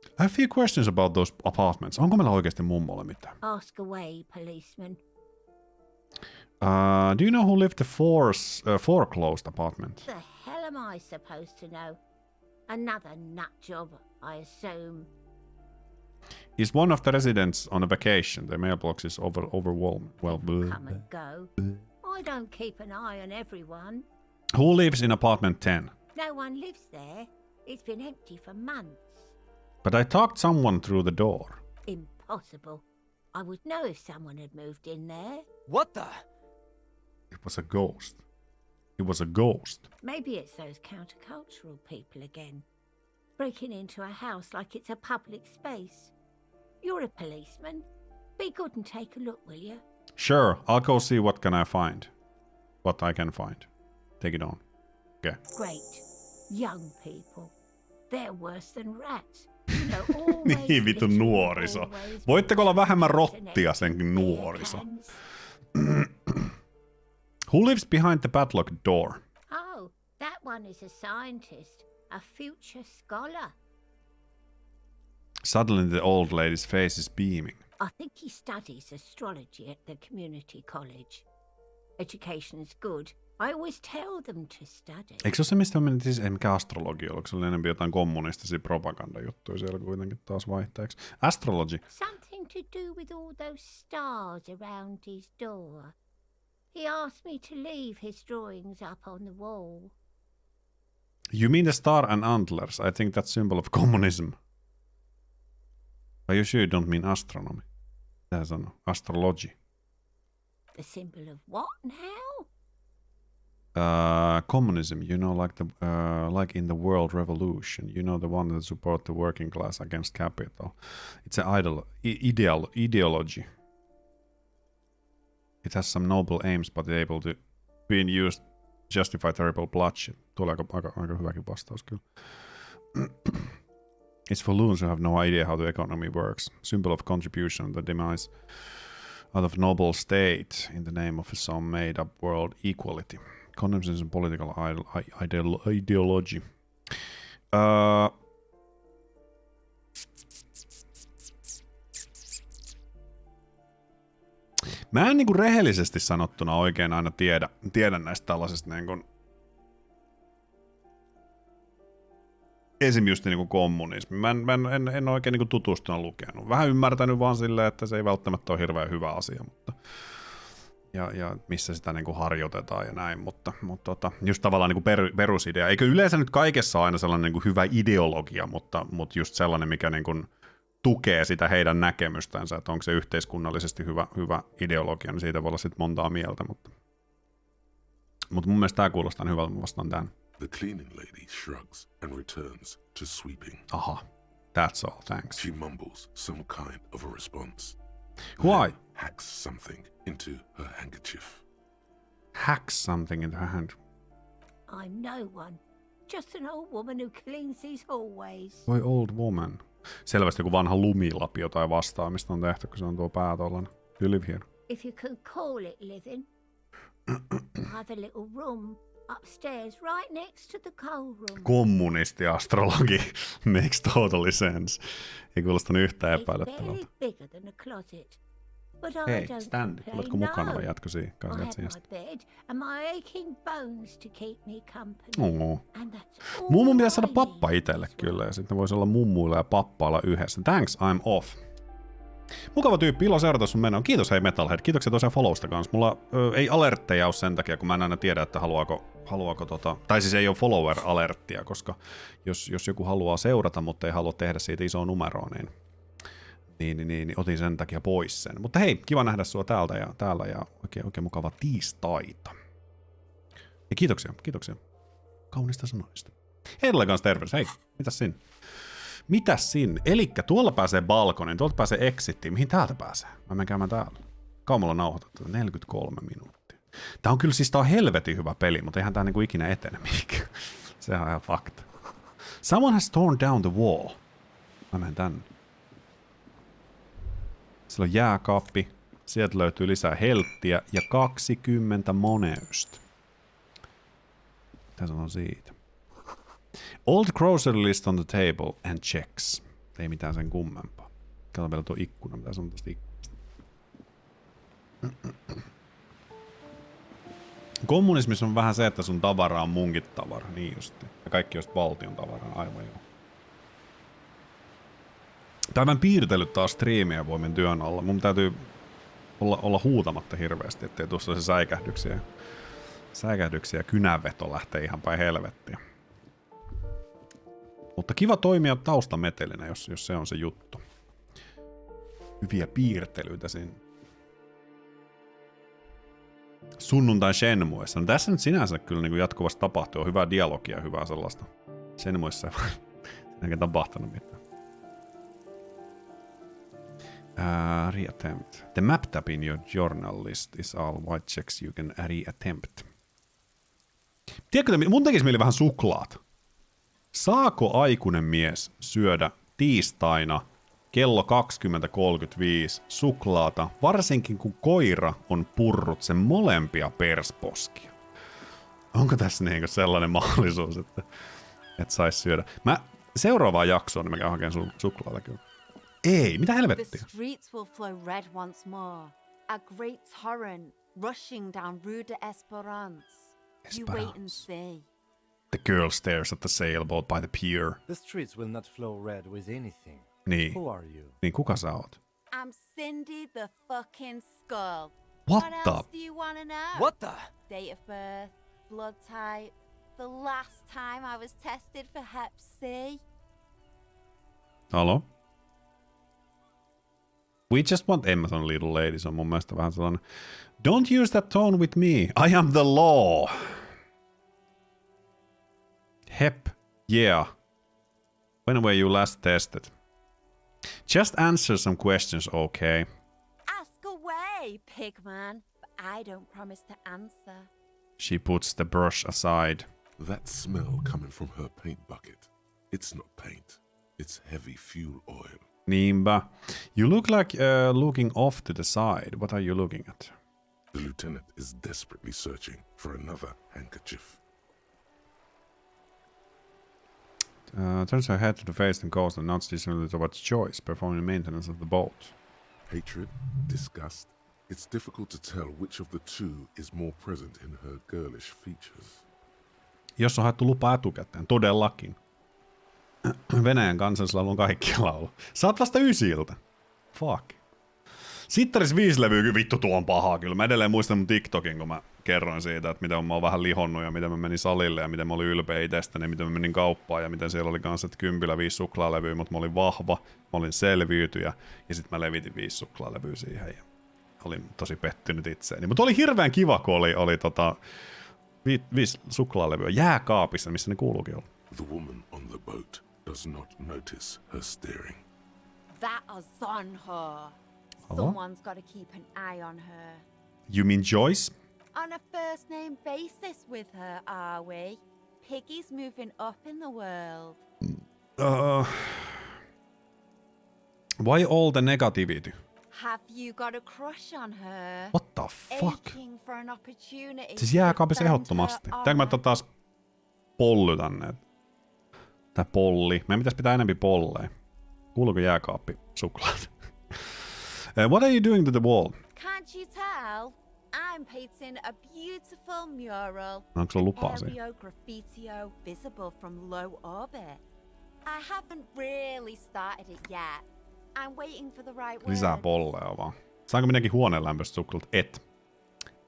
I have a few questions about those apartments. Onko meillä oikeasti mummolle mitään? Ask away, policeman. Do you know who lived the foreclosed apartment? The hell am I supposed to know? Another nut job, I assume. Is one of the residents on a vacation? The mailbox is overwhelmed. Well, Come and go. I don't keep an eye on everyone. who lives in apartment 10? No one lives there. It's been empty for months. But I talked someone through the door. Impossible. I would know if someone had moved in there. What the? It was a ghost. It was a ghost. Maybe it's those countercultural people again. Breaking into a house like it's a public space. You're a policeman. Be good and take a look, will you? Sure, I'll go see what can I find. what I can find. Take it on. Okay. Great. Young people. They're worse than rats. You know, always Niin vittu littering, nuoriso. always Voitteko olla vähemmän procrastinating rottia senkin their nuoriso? cans. Who lives behind the padlocked door? Oh, that one is a scientist, a future scholar. Suddenly the old lady's face is beaming. I think he studies astrology at the community college. Education's good. I always tell them to study. Eikö se ole se, mistä on mennyt, siis ei mikään astrologia, oliko se oli enemmän jotain kommunistisia propagandajuttuja siellä kuitenkin taas vaihteeksi? Astrology. Something to do with all those stars around his door. He asked me to leave his drawings up on the wall. You mean the star and antlers? I think that's symbol of communism. Are you sure you don't mean astronomy? Mitä sanoo? Astrology. The symbol of what now? Communism, you know, like in the World Revolution, you know, the one that support the working class against capital. It's an ideology. It has some noble aims, but able to being used to justify terrible bloodshed. Tulee aika hyväkin vastaus kyllä. It's for loons who have no idea how the economy works. Symbol of contribution, the demise out of noble state in the name of some made-up world equality. Communism is a political ideology. Mä en niinku rehellisesti sanottuna oikein aina tiedä näistä tällaisista niinku esim. Just niinku kommunismi. Mä en oikein niinku tutustunut lukenut. Vähän ymmärtänyt vaan silleen, että se ei välttämättä ole hirveän hyvä asia, mutta ja missä sitä niinku harjoitetaan ja näin, mutta just tavallaan niinku perusidea. Eikö yleensä nyt kaikessa ole aina sellainen niinku hyvä ideologia, mutta just sellainen, mikä niinku tukee sitä heidän näkemystänsä, että onko se yhteiskunnallisesti hyvä ideologia, niin siitä voi olla sitten montaa mieltä, mutta mun mielestä tämä kuulostaa hyvältä, mä vastaan tämän. The cleaning lady shrugs and returns to sweeping. Aha, that's all, thanks. She mumbles some kind of a response. Why? Then hacks something into her handkerchief. Hacks something into her hand. I'm no one. Just an old woman who cleans these hallways. Voi old woman. Selvästi joku vanha lumilapio tai vastaamista on tehty, kun se on tuo pää tollanen. You live here. If you can call it living. I have a little room upstairs right next to the coal room. Kommunisti-astrologi. Makes totally sense. Ei kuulostanut yhtään epäilyttävältä. Bigger than a closet. But Hei, I don't Stand, complain, oletko mukana vai no. jatko siihen? I have my bed and my aching bones to keep me company. Oo. And that's all Mummun pitäisi saada I pappa need itselle this kyllä, week. ja sitten voisi olla mummuilla ja pappailla yhdessä. Thanks, I'm off. Mukava tyyppi, ilo seurata sun menoon. Kiitos hei Metalhead, kiitoksia tosiaan followsta kanssa. Mulla ei alertteja ole sen takia, kun mä en aina tiedä, että haluaako tai siis ei ole follower-alerttia, koska jos joku haluaa seurata, mutta ei halua tehdä siitä isoa numeroa, niin otin sen takia pois sen. Mutta hei, kiva nähdä sua täällä ja oikein mukava tiistaita. Ja kiitoksia. Kaunista sanoista. Heidolle kanssa terveys, hei, mitäs sinne? Elikkä tuolla pääsee balkoniin, tuolta pääsee exittiin. Mihin täältä pääsee? Mä menen käymään täällä. Kaumalla nauhoitettu, 43 minuuttia. Tää on helvetin hyvä peli, mutta eihän tää niinku ikinä etene mihinkään. Se on ihan fakta. Someone has torn down the wall. Mä menen tänne. Siellä on jääkaappi. Sieltä löytyy lisää helttiä ja 20 moneusta. Mitä sanon siitä? Old grocery list on the table and checks. Ei mitään sen kummempaa. Katsotaan vielä tuo ikkuna, mitä sanon tästä ikkunasta. Kommunismissa on vähän se, että sun tavara on munkin tavara. Niin justi. Ja kaikki on valtion tavaraa. Aivan joo. Päivän piirtelyt taas striimiä voimin työn alla. Mun täytyy olla huutamatta hirveästi, ettei tuossa se säikähdyksiä ja kynänveto lähtee ihan päin helvettiä. Mutta kiva toimia taustametelinä, jos se on se juttu. Hyviä piirtelyitä siinä. Sunnuntai Shenmuessa. No tässä nyt sinänsä kyllä niin jatkuvasti tapahtuu. On hyvää dialogia, hyvää sellaista. Shenmuessa ei ole tapahtunut mitään. Reattempt. The map tab in your journal list is all white checks you can reattempt. Tiedätkö, mun tekisi mieli vähän suklaata. Saako aikuinen mies syödä tiistaina kello 20.35 suklaata, varsinkin kun koira on purrut sen molempia persposkia? Onko tässä niinku sellainen mahdollisuus, että sais syödä? Seuraavaan jaksoon niin mä käyn hakemaan suklaata kyllä. Ei, mitä helvettiä? The streets will flow red once more. A great torrent rushing down Rue de Esperance. You wait and see. The girl stares at the sailboat by the pier. The streets will not flow red with anything. Niin. Who are you? Niin, kuka sä oot? I'm Cindy the fucking Skull. What What the? else do you want to know? What the? Date of birth, blood type, the last time I was tested for Hep C. Halo? We just want Amazon Little Lady. Se on mun mielestä vähän sellainen... Don't use that tone with me. I am the law. Hep. Yeah. When were you last tested? Just answer some questions, okay? Ask away, pigman. But I don't promise to answer. She puts the brush aside. That smell coming from her paint bucket. It's not paint. It's heavy fuel oil. Niinpä. You look like looking off to the side. What are you looking at? The lieutenant is desperately searching for another handkerchief. Turns her head to the face and goes and nods dismally towards Joyce, performing maintenance of the boat. Hatred, disgust. It's difficult to tell which of the two is more present in her girlish features. Jos on haettu lupa etukäteen, todellakin. Venäjän kansallislaulu on kaikki laulu. Sä oot vasta ysiltä. Fuck. Sittaris 5 levyä, vittu tuo on pahaa kyllä. Mä edelleen muistan mun TikTokin, kun mä kerroin siitä, että miten mä oon vähän lihonnut ja miten mä menin salille ja miten mä olin ylpeä itsestäni ja miten mä menin kauppaan ja miten siellä oli kanssa, että 10 5 suklaalevyä, mutta mä olin vahva, mä olin selviytyjä ja sit mä levitin 5 suklaalevyä siihen ja olin tosi pettynyt itseeni. Mutta oli hirveän kiva, kun oli 5 suklaalevyä jääkaapissa, missä ne kuuluukin olla. The woman on the boat does not notice her staring. That is on her. Hello? Someone's got to keep an eye on her. You mean Joyce? On a first name basis with her, are we? Piggy's moving up in the world. Why all the negativity? Have you got a crush on her? What the fuck? Aching for an opportunity Siis to jääkaapissa defend ehdottomasti. her Pitääkö mä honor? taas polly tänne? Tää polli. Meidän pitäisi pitää enempi polleja. Kuuluuko jääkaappi suklaat? What are you doing to the wall? Can't you tell? I'm painting a beautiful mural. Onko sulla lupaa siihen? Aereo graffitio visible from low orbit. I haven't really started it yet. I'm waiting for the right Lisää words. polleja vaan. Saanko minäkin huoneen lämpöistä suklaat?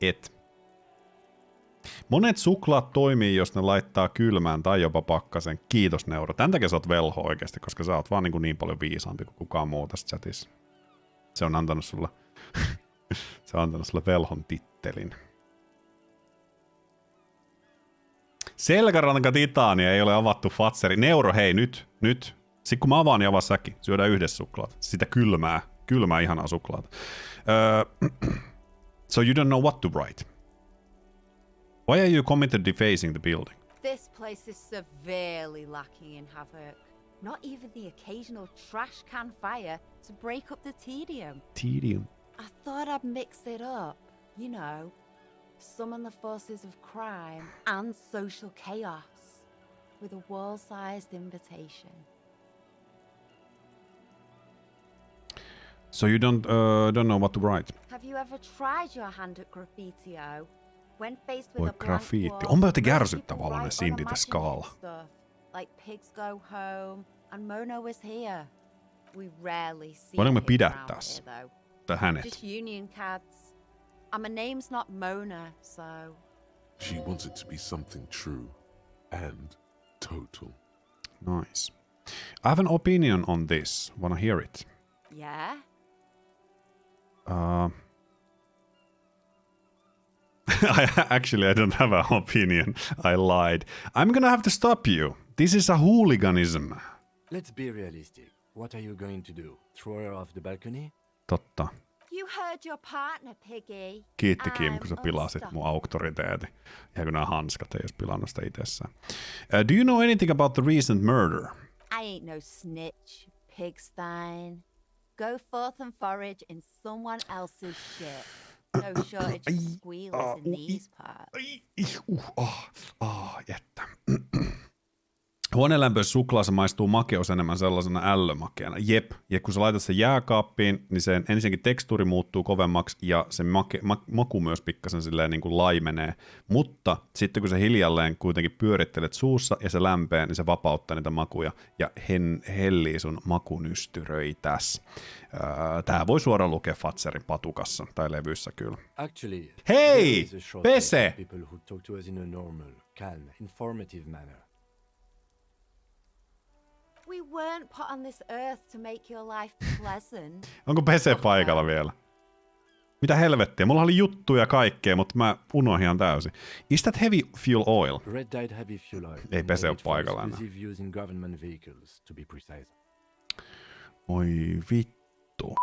Et. Monet suklaat toimii, jos ne laittaa kylmään tai jopa pakkasen. Kiitos Neuro. Tän takia sä oot velho oikeesti, koska sä oot vaan niin paljon viisaampi kuin kukaan muu tässä chatissa. Se on antanut sulle velhon tittelin. Selkäranka titaania ei ole avattu fatseri. Neuro, hei nyt. Sitten kun mä avaan, niin avaa säkin. Syödään yhdessä suklaat. Sitä kylmää ihanaa suklaata. So you don't know what to write. Why are you committed defacing the building? This place is severely lacking in havoc. Not even the occasional trash can fire to break up the tedium. Tedium. I thought I'd mix it up, you know. Summon the forces of crime and social chaos with a wall-sized invitation. So you don't know what to write. Have you ever tried your hand at graffitio? When faced with Voi a blank graffiti. wall, Onpa jotenkin most ärsyttävä people oloinen write Cindy the unimaginative Skull. stuff, like pigs go home and Mono is here. We rarely see Voidaanko me pigs pidättää around se? here, though. Tai hänet. Just union cads. And my name's not Mona, so... She wants it to be something true and total. Nice. I have an opinion on this. Wanna hear it? Yeah? Actually, I don't have an opinion. I lied. I'm gonna have to stop you. This is a hooliganism. Let's be realistic. What are you going to do? Throw her off the balcony? Totta. You heard your partner, Piggy. Kiitti Kim, kun sä pilasit mun auktoriteetin. Ja kun nämä hanskat ei olisi pilannut sitä itsessään. Do you know anything about the recent murder? I ain't no snitch, Pigstein. Go forth and forage in someone else's shit. No shortage of squealers in these parts. Jättä. Huoneenlämpöisessä suklaassa maistuu makeus enemmän sellaisena ällömakeana. Jep, ja kun sä laitat sen jääkaappiin, niin sen ensinnäkin tekstuuri muuttuu kovemmaksi ja se maku myös pikkasen silleen niin kuin laimenee. Mutta sitten kun sä hiljalleen kuitenkin pyörittelet suussa ja se lämpee, niin se vapauttaa niitä makuja ja hellii sun makunystyröitäs. Tää voi suoraan lukea Fatserin patukassa tai levyssä kyllä. Actually, hei! Pese! People who talk to us in a normal, calm, informative manner. We weren't put on this earth to make your life pleasant. Onko Pese paikalla vielä? Mitä helvettiä? Mulla oli juttuja ja kaikkea, mutta mä unohdin ihan täysin. Is that heavy fuel oil? Red dyed heavy fuel oil. Ei Pese ole paikalla enää. Use in government vehicles, to be precise. Oi vittu.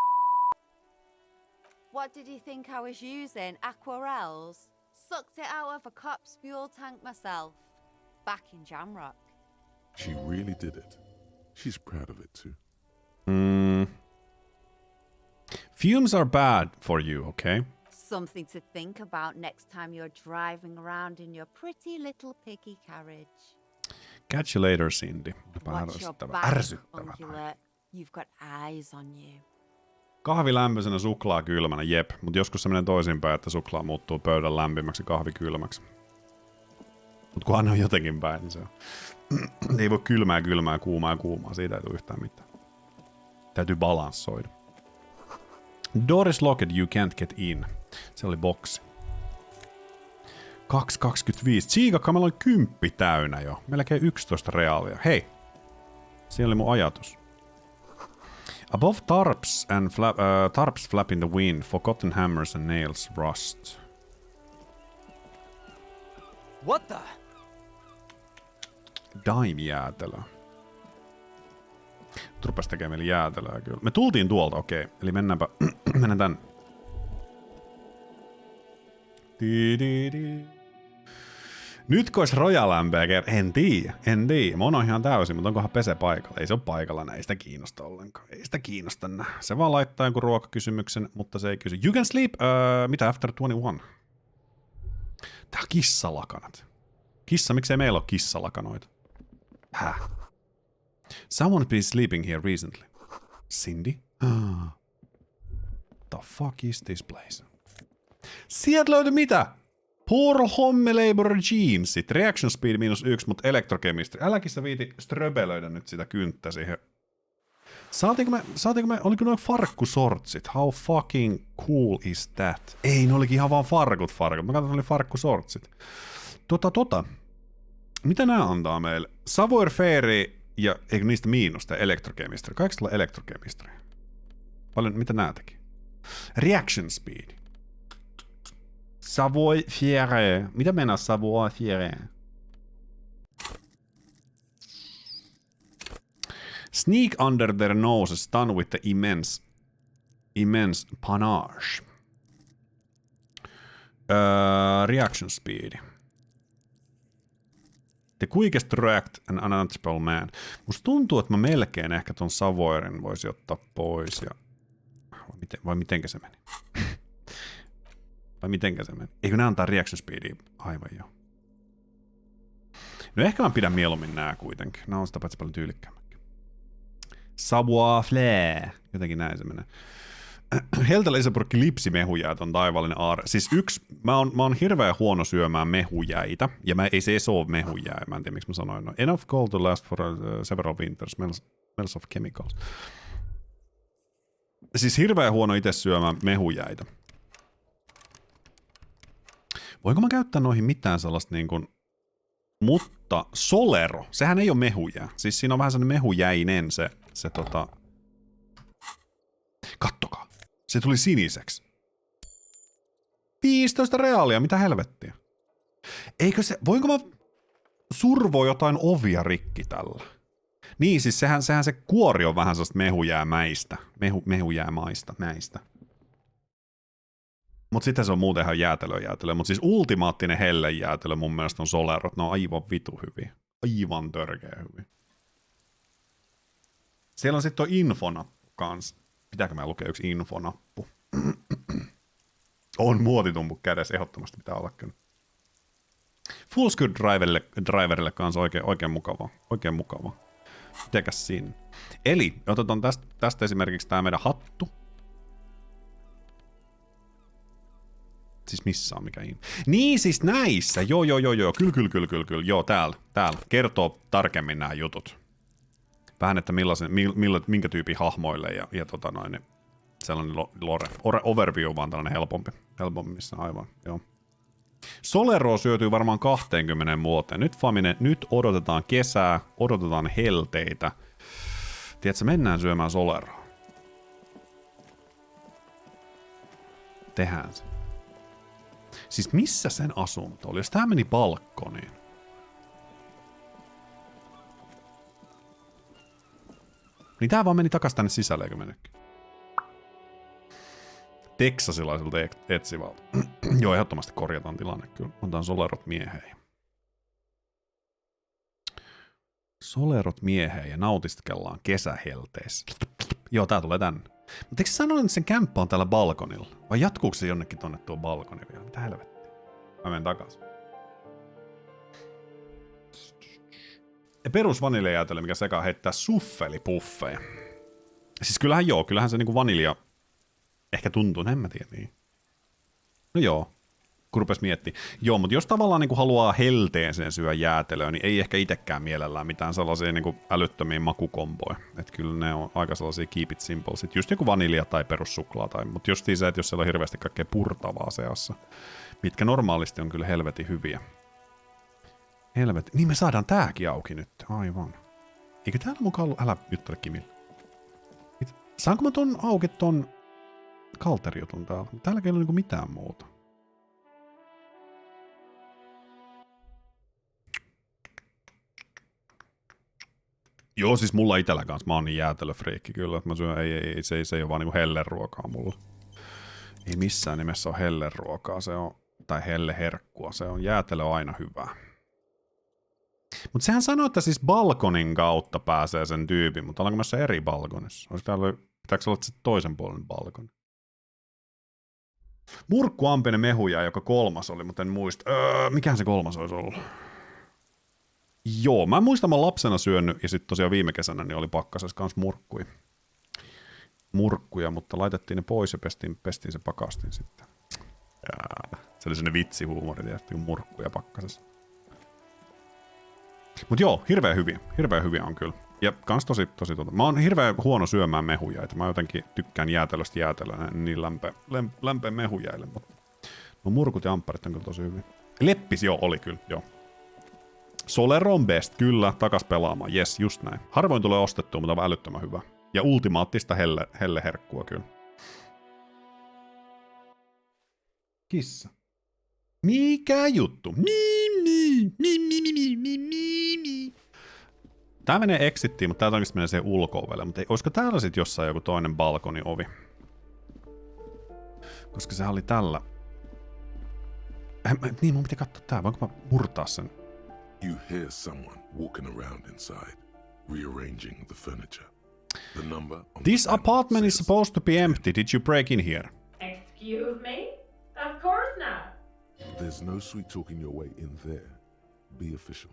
What did you think I was using? Aquarels? Sucked it out of a cop's fuel tank myself. Back in Jamrock. She really did it. She's proud of it too. Fumes are bad for you, okay? Something to think about next time you're driving around in your pretty little piggy carriage. Catch you later, Cindy. Watch your back, Ärsyttävä. ungulate. You've got eyes on you. Kahvi lämpöisenä, suklaa kylmänä, jep. Mutta joskus se menee toisinpäin, että suklaa muuttuu pöydän lämpimäksi ja kahvi kylmäksi. Mutta kunhan ne on jotenkin päin, niin se on. Ei voi kylmää, kuumaa. Siitä ei tule yhtään mitään. Täytyy balanssoida. Door is locked, you can't get in. Se oli boksi. 2.25. Tsiikakka, meillä oli 10 täynnä jo. Melkein 11 reaalia. Hei! Siinä oli mun ajatus. Above tarps and tarps flap in the wind, forgotten hammers and nails rust. What the? Daim-jäätelö. Rupes tekemään meille jäätelöä kyllä. Me tultiin tuolta, okei. Eli mennään tän. Nytkö olisi rojalämpöä? En tiedä. Mä oon ihan täysin, mutta onkohan Pese paikalla? Ei se ole paikalla, ei sitä kiinnosta ollenkaan. Ei sitä kiinnosta nää. Se vaan laittaa jonkun ruokakysymyksen, mutta se ei kysy. You can sleep, mitä after 21? Tää on kissalakanat. Miksei meillä ole kissalakanoita? Häh? Someone been sleeping here recently. Cindy? The fuck is this place? Sieltä löytyi mitä? Poor home labor jeansit. Reaction speed -1, mutta electrochemistry. Äläkin sä viiti ströbelöidä nyt sitä kynttä siihen. Saatiinko me, oliko noin farkkusortsit? How fucking cool is that? Ei, ne olikin ihan vaan farkut. Mä katsoin, oli farkkusortsit. Mitä nää antaa meille? Savoir faire ja eikö niistä miinusta electrochemistry? Kaikista tulee electrochemistry. Paljon, mitä nää teki? Reaction speed. Savoir faire. Mitä mennään savoir faire? Sneak under their noses, stun with the immense panache. Reaction speed. The quickest react an unanswerable man. Musta tuntuu, että mä melkein ehkä ton Savoirin voisi ottaa pois. Ja... Vai mitenkä se meni? Eikö nää antaa reaction speedia? Aivan joo. No ehkä mä pidän mieluummin nää kuitenkin. Nää on sitä paitsi paljon tyylikkäämmäkin. Savoir faire. Jotenkin näin se menee. Heltä lisäpurkki lipsimehujäät on taivallinen aare. Siis mä oon hirveän huono syömään mehujäitä. Ja ei se ole mehujää. Mä en tiedä, miksi mä sanoin noin. Enough coal to last for several winters. Smells of chemicals. Siis hirveän huono itse syömään mehujäitä. Voinko mä käyttää noihin mitään sellaista niin kuin... Mutta solero, sehän ei ole mehujää. Siis siinä on vähän sellainen mehujäinen se Kattokaa. Se tuli siniseksi. 15 reaalia, mitä helvettiä. Eikö se... Voinko mä survoa jotain ovia rikki tällä? Niin, siis sehän se kuori on vähän sellaista mehujäämäistä. Mehujäämaista, näistä. Mut sitten se on muuten ihan jäätelö. Mut siis ultimaattinen hellejäätelö mun mielestä on Solerot. Ne on aivan vitu hyviä. Aivan törkeä hyviä. Siellä on sitten tuo infonappu kans. Pitääkö mä lukea yksi infonappu? On muotitumpu kädessä, ehdottomasti pitää olla kyllä. Full screen driverille kanssa oikein mukava. Oikein mukava. Mitenkäs siinä? Eli otetaan tästä esimerkiksi tää meidän hattu. Siis missä on mikä Niin siis näissä. Joo. Kyllä. Joo, täällä. Kertoo tarkemmin nämä jutut. Vähän, että minkä tyypin hahmoille ja sellainen overview vaan tällainen helpompi missä aivan, joo. Soleroa syötyy varmaan 20 vuoteen. Nyt Famine, nyt odotetaan kesää, odotetaan helteitä. Tiedätkö, mennään syömään Soleroa. Tehdään se. Siis missä sen asunto oli? Jos tää meni balkkoniin. Niin tää vaan meni takas tänne sisälle, eikö mennytkin? Teksasilaiselta etsivältä. Joo, ehdottomasti korjataan tilanne kyllä. Otetaan Solerot mieheen. Solerot mieheen ja nautiskellaan kesähelteissä. Joo, tää tulee tänne. Mutta eikö sä sanoa, että sen kämppä on täällä balkonilla? Vai jatkuuko se jonnekin tonne tuo balkoni vielä? Mitä helvettiä? Mä menen takas. Ja perus vaniljajäätelö, mikä sekaan heittää suffelipuffeja. Siis kyllähän se niinku vanilja ehkä tuntuu, en mä tiedä niin. No joo, kun rupes miettimään. Joo, mutta jos tavallaan niinku haluaa helteeseen syödä jäätelöä, niin ei ehkä itekään mielellään mitään sellaisia niinku älyttömiä makukomboja. Että kyllä ne on aika sellaisia keep it simple. Sitten just joku vanilja tai perussuklaa. Mutta just se, että jos siellä on hirveästi kaikkea purtavaa seassa, mitkä normaalisti on kyllä helvetin hyviä. Helvetin. Niin me saadaan tääkin auki nyt. Aivan. Eikö täällä mukaan ollut? Älä juttele Kimille. Saanko mä ton auki ton kalterijutun täällä? Täälläkin ei ole niinku mitään muuta. Joo, siis mulla itellä kanssa. Mä oon niin jäätelöfriikki kyllä, että mä syön, se ei ole vaan niinku helleruokaa mulla. Ei missään nimessä ole helleruokaa, se on, tai helleherkkua, se on jäätelö aina hyvää. Mutta sehän sanoo, että siis balkonin kautta pääsee sen tyypin, mutta ollaanko myös eri balkonissa? Pitääkö olla se toisen puolen balkoni? Murkkuampinen mehuja, joka 3 oli, mutta en muista. Mikähän se 3 olisi ollut? Joo, mä muistan, mä lapsena syönyt, ja sitten tosiaan viime kesänä niin oli pakkasessa kans murkkuja, mutta laitettiin ne pois ja pestiin se pakastin sitten. Se oli sellainen vitsihuumori, tietysti, kun murkkuja pakkasessa. Mut joo, hirveän hyviä on kyllä. Ja kans tosi mä oon hirveän huono syömään mehujaita. Mä jotenkin tykkään jäätelöstä niin lämpeä mehujaille, mutta no murkut ja ampparit on kyllä tosi hyviä. Leppis joo, oli kyllä, joo. Solero on best, kyllä, takas pelaamaan, jes, just näin. Harvoin tulee ostettua, mutta on älyttömän hyvä. Ja ultimaattista helleherkkua kyllä. Kissa. Mikä juttu? Tää menee exittiin, mutta tää oikeasti menee siihen ulko-ovelle. Mutta olisiko täällä sit jossain joku toinen balkoniovi? Koska sehän oli tällä. Niin, mun piti katsoa tää. Voinko mä murtaa sen? You hear someone walking around inside, rearranging the furniture. The number on This apartment is supposed to be empty. Did you break in here? Excuse me? Of course not. There's no sweet talking your way in there. Be official.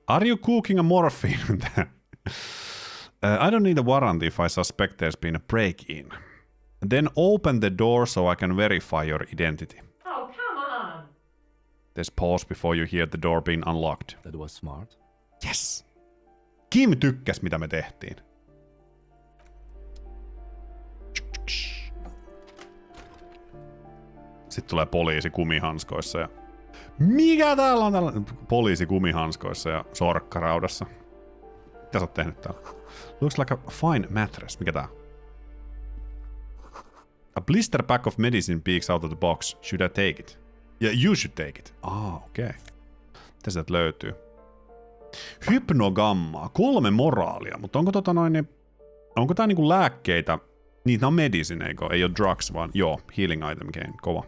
Are you cooking a morphine? I don't need a warranty if I suspect there's been a break-in. Then open the door so I can verify your identity. Oh, come on. There's pause before you hear the door being unlocked. That was smart. Yes! Kim tykkäs, mitä me tehtiin. Sitten tulee poliisi kumihanskoissa ja... Mikä täällä on tällainen? Poliisi kumihanskoissa ja sorkkaraudassa. Mitä sä oot tehnyt täällä? Looks like a fine mattress. Mikä tää? A blister pack of medicine peeks out of the box. Should I take it? Yeah, you should take it. Okei. Okay. Mitä sieltä löytyy? Hypnogammaa. 3 moraalia. Mutta onko Onko tää niinku lääkkeitä? Niitä on medicine, eikö? Ei ole drugs, vaan joo, healing item game. Kova.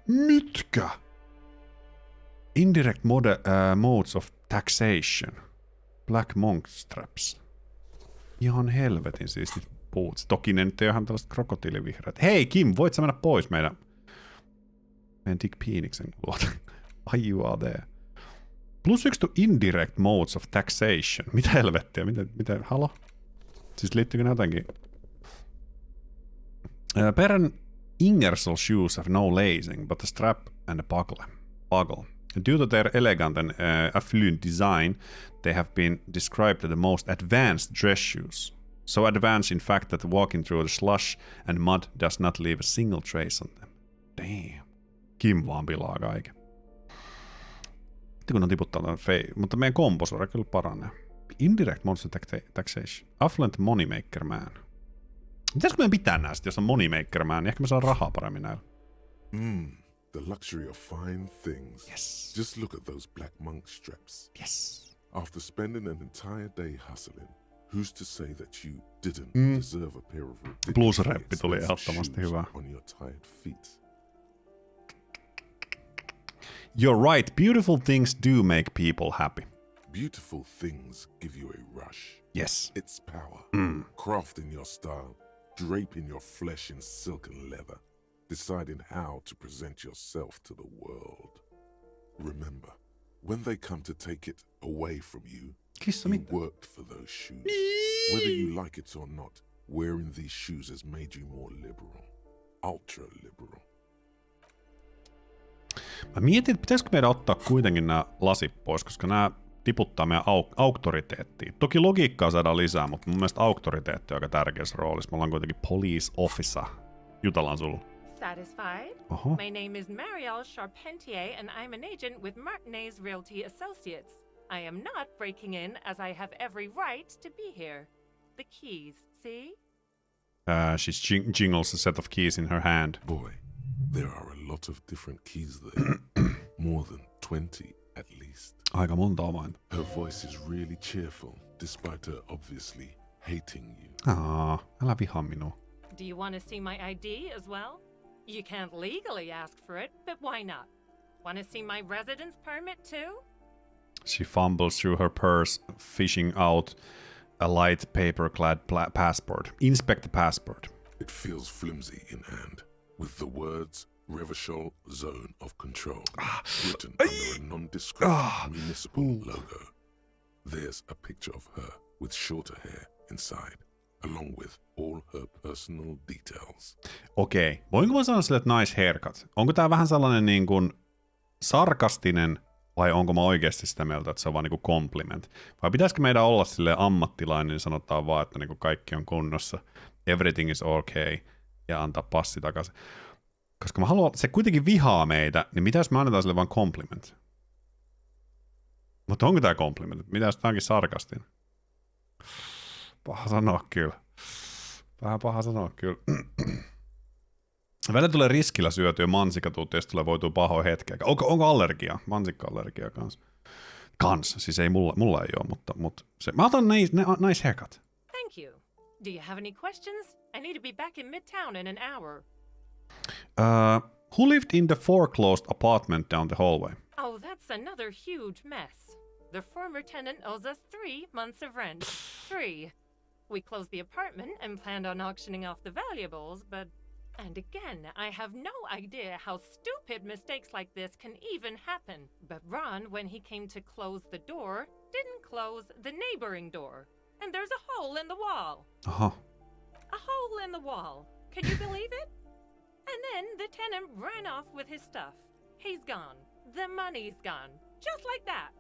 Mitkä? Indirect modes of taxation. Black monk straps. Ihan helvetin siisti boots. Toki ne nyt ei ole ihan tällaiset krokotiilivihreät. Hei Kim, voit sä mennä pois meidän Dick Phoenixen luota. Are you are there? +1 to indirect modes of taxation. Mitä helvettiä? Miten? Halo? Siis liittyykö ne jotenkin? Parent Ingersoll shoes have no lacing, but a strap and a buckle. Due to their elegant and affluent design, they have been described as the most advanced dress shoes. So advanced, in fact, that walking through the slush and mud does not leave a single trace on them. Damn. Kim vaan pilaa kaiken. Sitten kun on tiputtanut mutta meidän komposura kyllä paranee. Indirect monster taxation. Affluent moneymaker man. Pitäisikö meidän pitää näistä, jos on moneymaker man, niin ehkä me saa rahaa paremmin näillä. The luxury of fine things. Yes. Just look at those black monk straps. Yes. After spending an entire day hustling, who's to say that you didn't deserve a pair of Blues-räppi tuli ridiculously ehdottomasti shoes hyvä. on your tired feet? You're right. Beautiful things do make people happy. Beautiful things give you a rush. Yes. It's power. Crafting your style, draping your flesh in silk and leather, deciding how to present yourself to the world. Remember, when they come to take it away from you, you worked for those shoes. Whether you like it or not, wearing these shoes has made you more liberal. Ultra liberal. Mä mietin, että pitäisikö meidän ottaa kuitenkin nämä lasit pois, koska nämä tiputtaa meidän auktoriteettiin. Toki logiikkaa saadaan lisää, mutta mun mielestä auktoriteetti on aika tärkeässä roolissa. Me ollaan kuitenkin police officer. Jutellaan sulla. Satisfied? My name is Marielle Charpentier, and I'm an agent with Martinez Realty Associates. I am not breaking in, as I have every right to be here. The keys, see? She jingles a set of keys in her hand. Boy, there are a lot of different keys there. More than 20 at least. Aika monta omainta. Her voice is really cheerful, despite her obviously hating you. Älä vihaa minua. Do you want to see my ID as well? You can't legally ask for it, but why not? Want to see my residence permit too? She fumbles through her purse, fishing out a light paper-clad passport. Inspect the passport. It feels flimsy in hand, with the words Revachol Zone of Control written under a nondescript municipal logo. There's a picture of her with shorter hair inside, along with all her personal details. Okei. Voinko mä sanoa sille, että nice haircut? Onko tää vähän sellainen niin kuin sarkastinen, vai onko mä oikeasti sitä mieltä, että se on vaan niin kuin compliment? Vai pitäisikö meidän olla silleen ammattilainen, niin sanotaan vaan, että niin kuin kaikki on kunnossa, everything is okay, ja antaa passi takaisin. Koska mä haluan, se kuitenkin vihaa meitä, niin mitä jos me annetaan sille vaan compliment? Mutta onko tää compliment? Mitä jos tää onkin sarkastinen? Paha sanoa kyllä. Vähän paha sanoa kyllä. Välillä tulee riskillä syötyä mansikatuutta, ja sitten tulee voitua pahoa hetkeä. Onko allergia? Mansikka-allergia kanssa. Siis ei mulla ei ole, mutta se. Mä otan nice haircut. Thank you. Do you have any questions? I need to be back in Midtown in an hour. Who lived in the foreclosed apartment down the hallway? Oh, that's another huge mess. The former tenant owes us 3 months of rent. 3. We closed the apartment and planned on auctioning off the valuables, but... And again, I have no idea how stupid mistakes like this can even happen. But Ron, when he came to close the door, didn't close the neighboring door. And there's a hole in the wall. Uh-huh. A hole in the wall. Can you believe it? And then the tenant ran off with his stuff. He's gone. The money's gone. Just like that.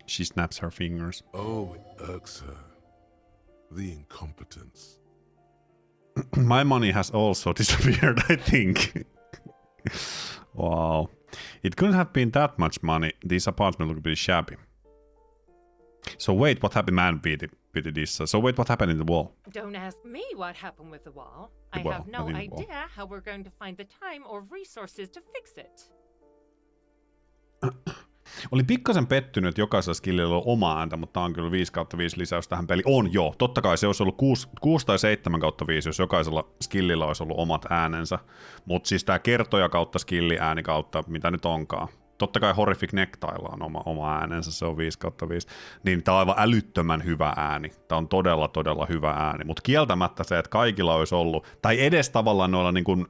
She snaps her fingers. Oh, it irks her. The incompetence. My money has also disappeared, I think. Wow. It couldn't have been that much money. This apartment looked pretty shabby. So wait, what happened, man? Pity this. So wait, what happened in the wall? Don't ask me what happened with the wall. I have no idea how we're going to find the time or resources to fix it. Olin pikkasen pettynyt, että jokaisella skillillä on oma ääntä, mutta tää on kyllä 5/5 lisäys tähän peliin. On joo, totta kai se olisi ollut 6 tai 7/5, jos jokaisella skillillä olisi ollut omat äänensä. Mutta siis tää kertoja kautta skilli ääni kautta, mitä nyt onkaan. Totta kai Horrific Necktiella on oma äänensä, se on 5/5. Niin tää on aivan älyttömän hyvä ääni. Tää on todella hyvä ääni. Mutta kieltämättä se, että kaikilla olisi ollut, tai edes tavallaan noilla niin kuin,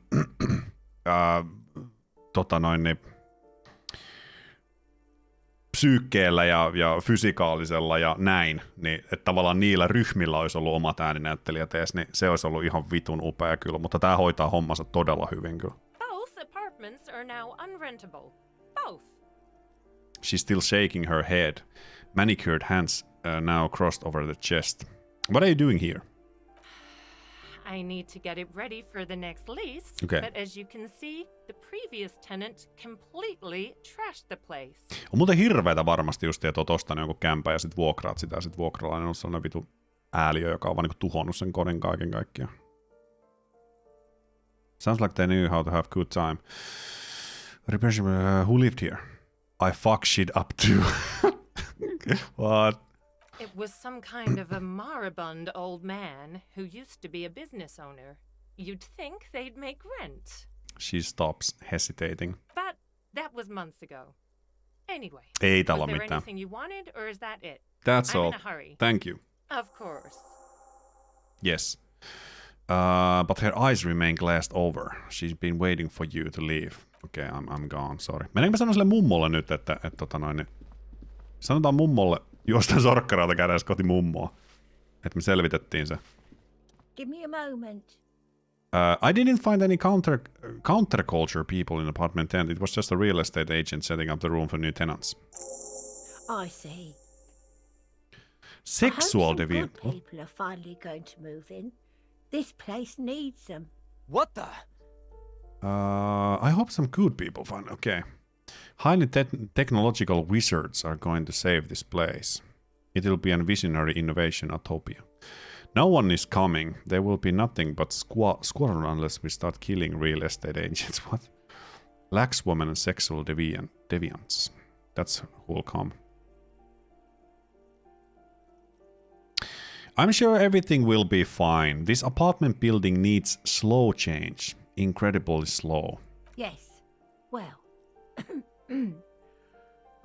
psyykkeellä ja fysikaalisella ja näin, niin että tavallaan niillä ryhmillä olisi ollut omat ääninäyttelijät edes, niin se olisi ollut ihan vitun upea kyllä, mutta tää hoitaa hommansa todella hyvin kyllä. Both apartments are now unrentable. Both. She's still shaking her head. Manicured hands now crossed over the chest. What are you doing here? I need to get it ready for the next lease, Okay. but as you can see, the previous tenant completely trashed the place. On muuten hirveetä varmasti just, että oot ostanut jonkun kämpän ja sit vuokraat sitä ja sit vuokralainen on sellainen vitu ääliö, joka on vaan niinku tuhonnut sen kodin kaiken kaikkiaan. Sounds like they knew how to have good time. Who lived here? I fuck shit up too. What? It was some kind of a moribund old man who used to be a business owner. You'd think they'd make rent. She stops hesitating. But that was months ago. Anyway, Ei täällä was ole there mitään. anything you wanted, or is that it? That's I'm all. in a hurry. Thank you. Of course. Yes. But her eyes remain glassed over. She's been waiting for you to leave. Okay, I'm gone, sorry. Menenkö mä sanoa sille mummolle nyt, että niin sanotaan mummolle juostaan sorkkaraalta kädessä kohti mummoa. Että me selvitettiin se. Give me a moment. I didn't find any counterculture people in apartment 10. It was just a real estate agent setting up the room for new tenants. I see. Sexual I hope some deviant. good people are finally going to move in. This place needs them. What the? I hope some good people find. Okay. Highly technological wizards are going to save this place. It will be a visionary innovation utopia. No one is coming. There will be nothing but squalor unless we start killing real estate agents. What? Lax women and sexual deviants. That's who will come. I'm sure everything will be fine. This apartment building needs slow change. Incredibly slow. Yes. Well.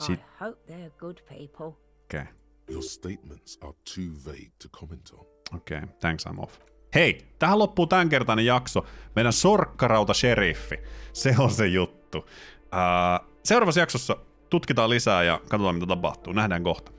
She- I hope they're good people. Okay. Your statements are too vague to comment on. Okay, thanks, I'm off. Hei, tähän loppuu tämänkertainen jakso. Meidän sorkkarauta-sheriffi. Se on se juttu. Seuraavassa jaksossa tutkitaan lisää ja katsotaan mitä tapahtuu. Nähdään kohta.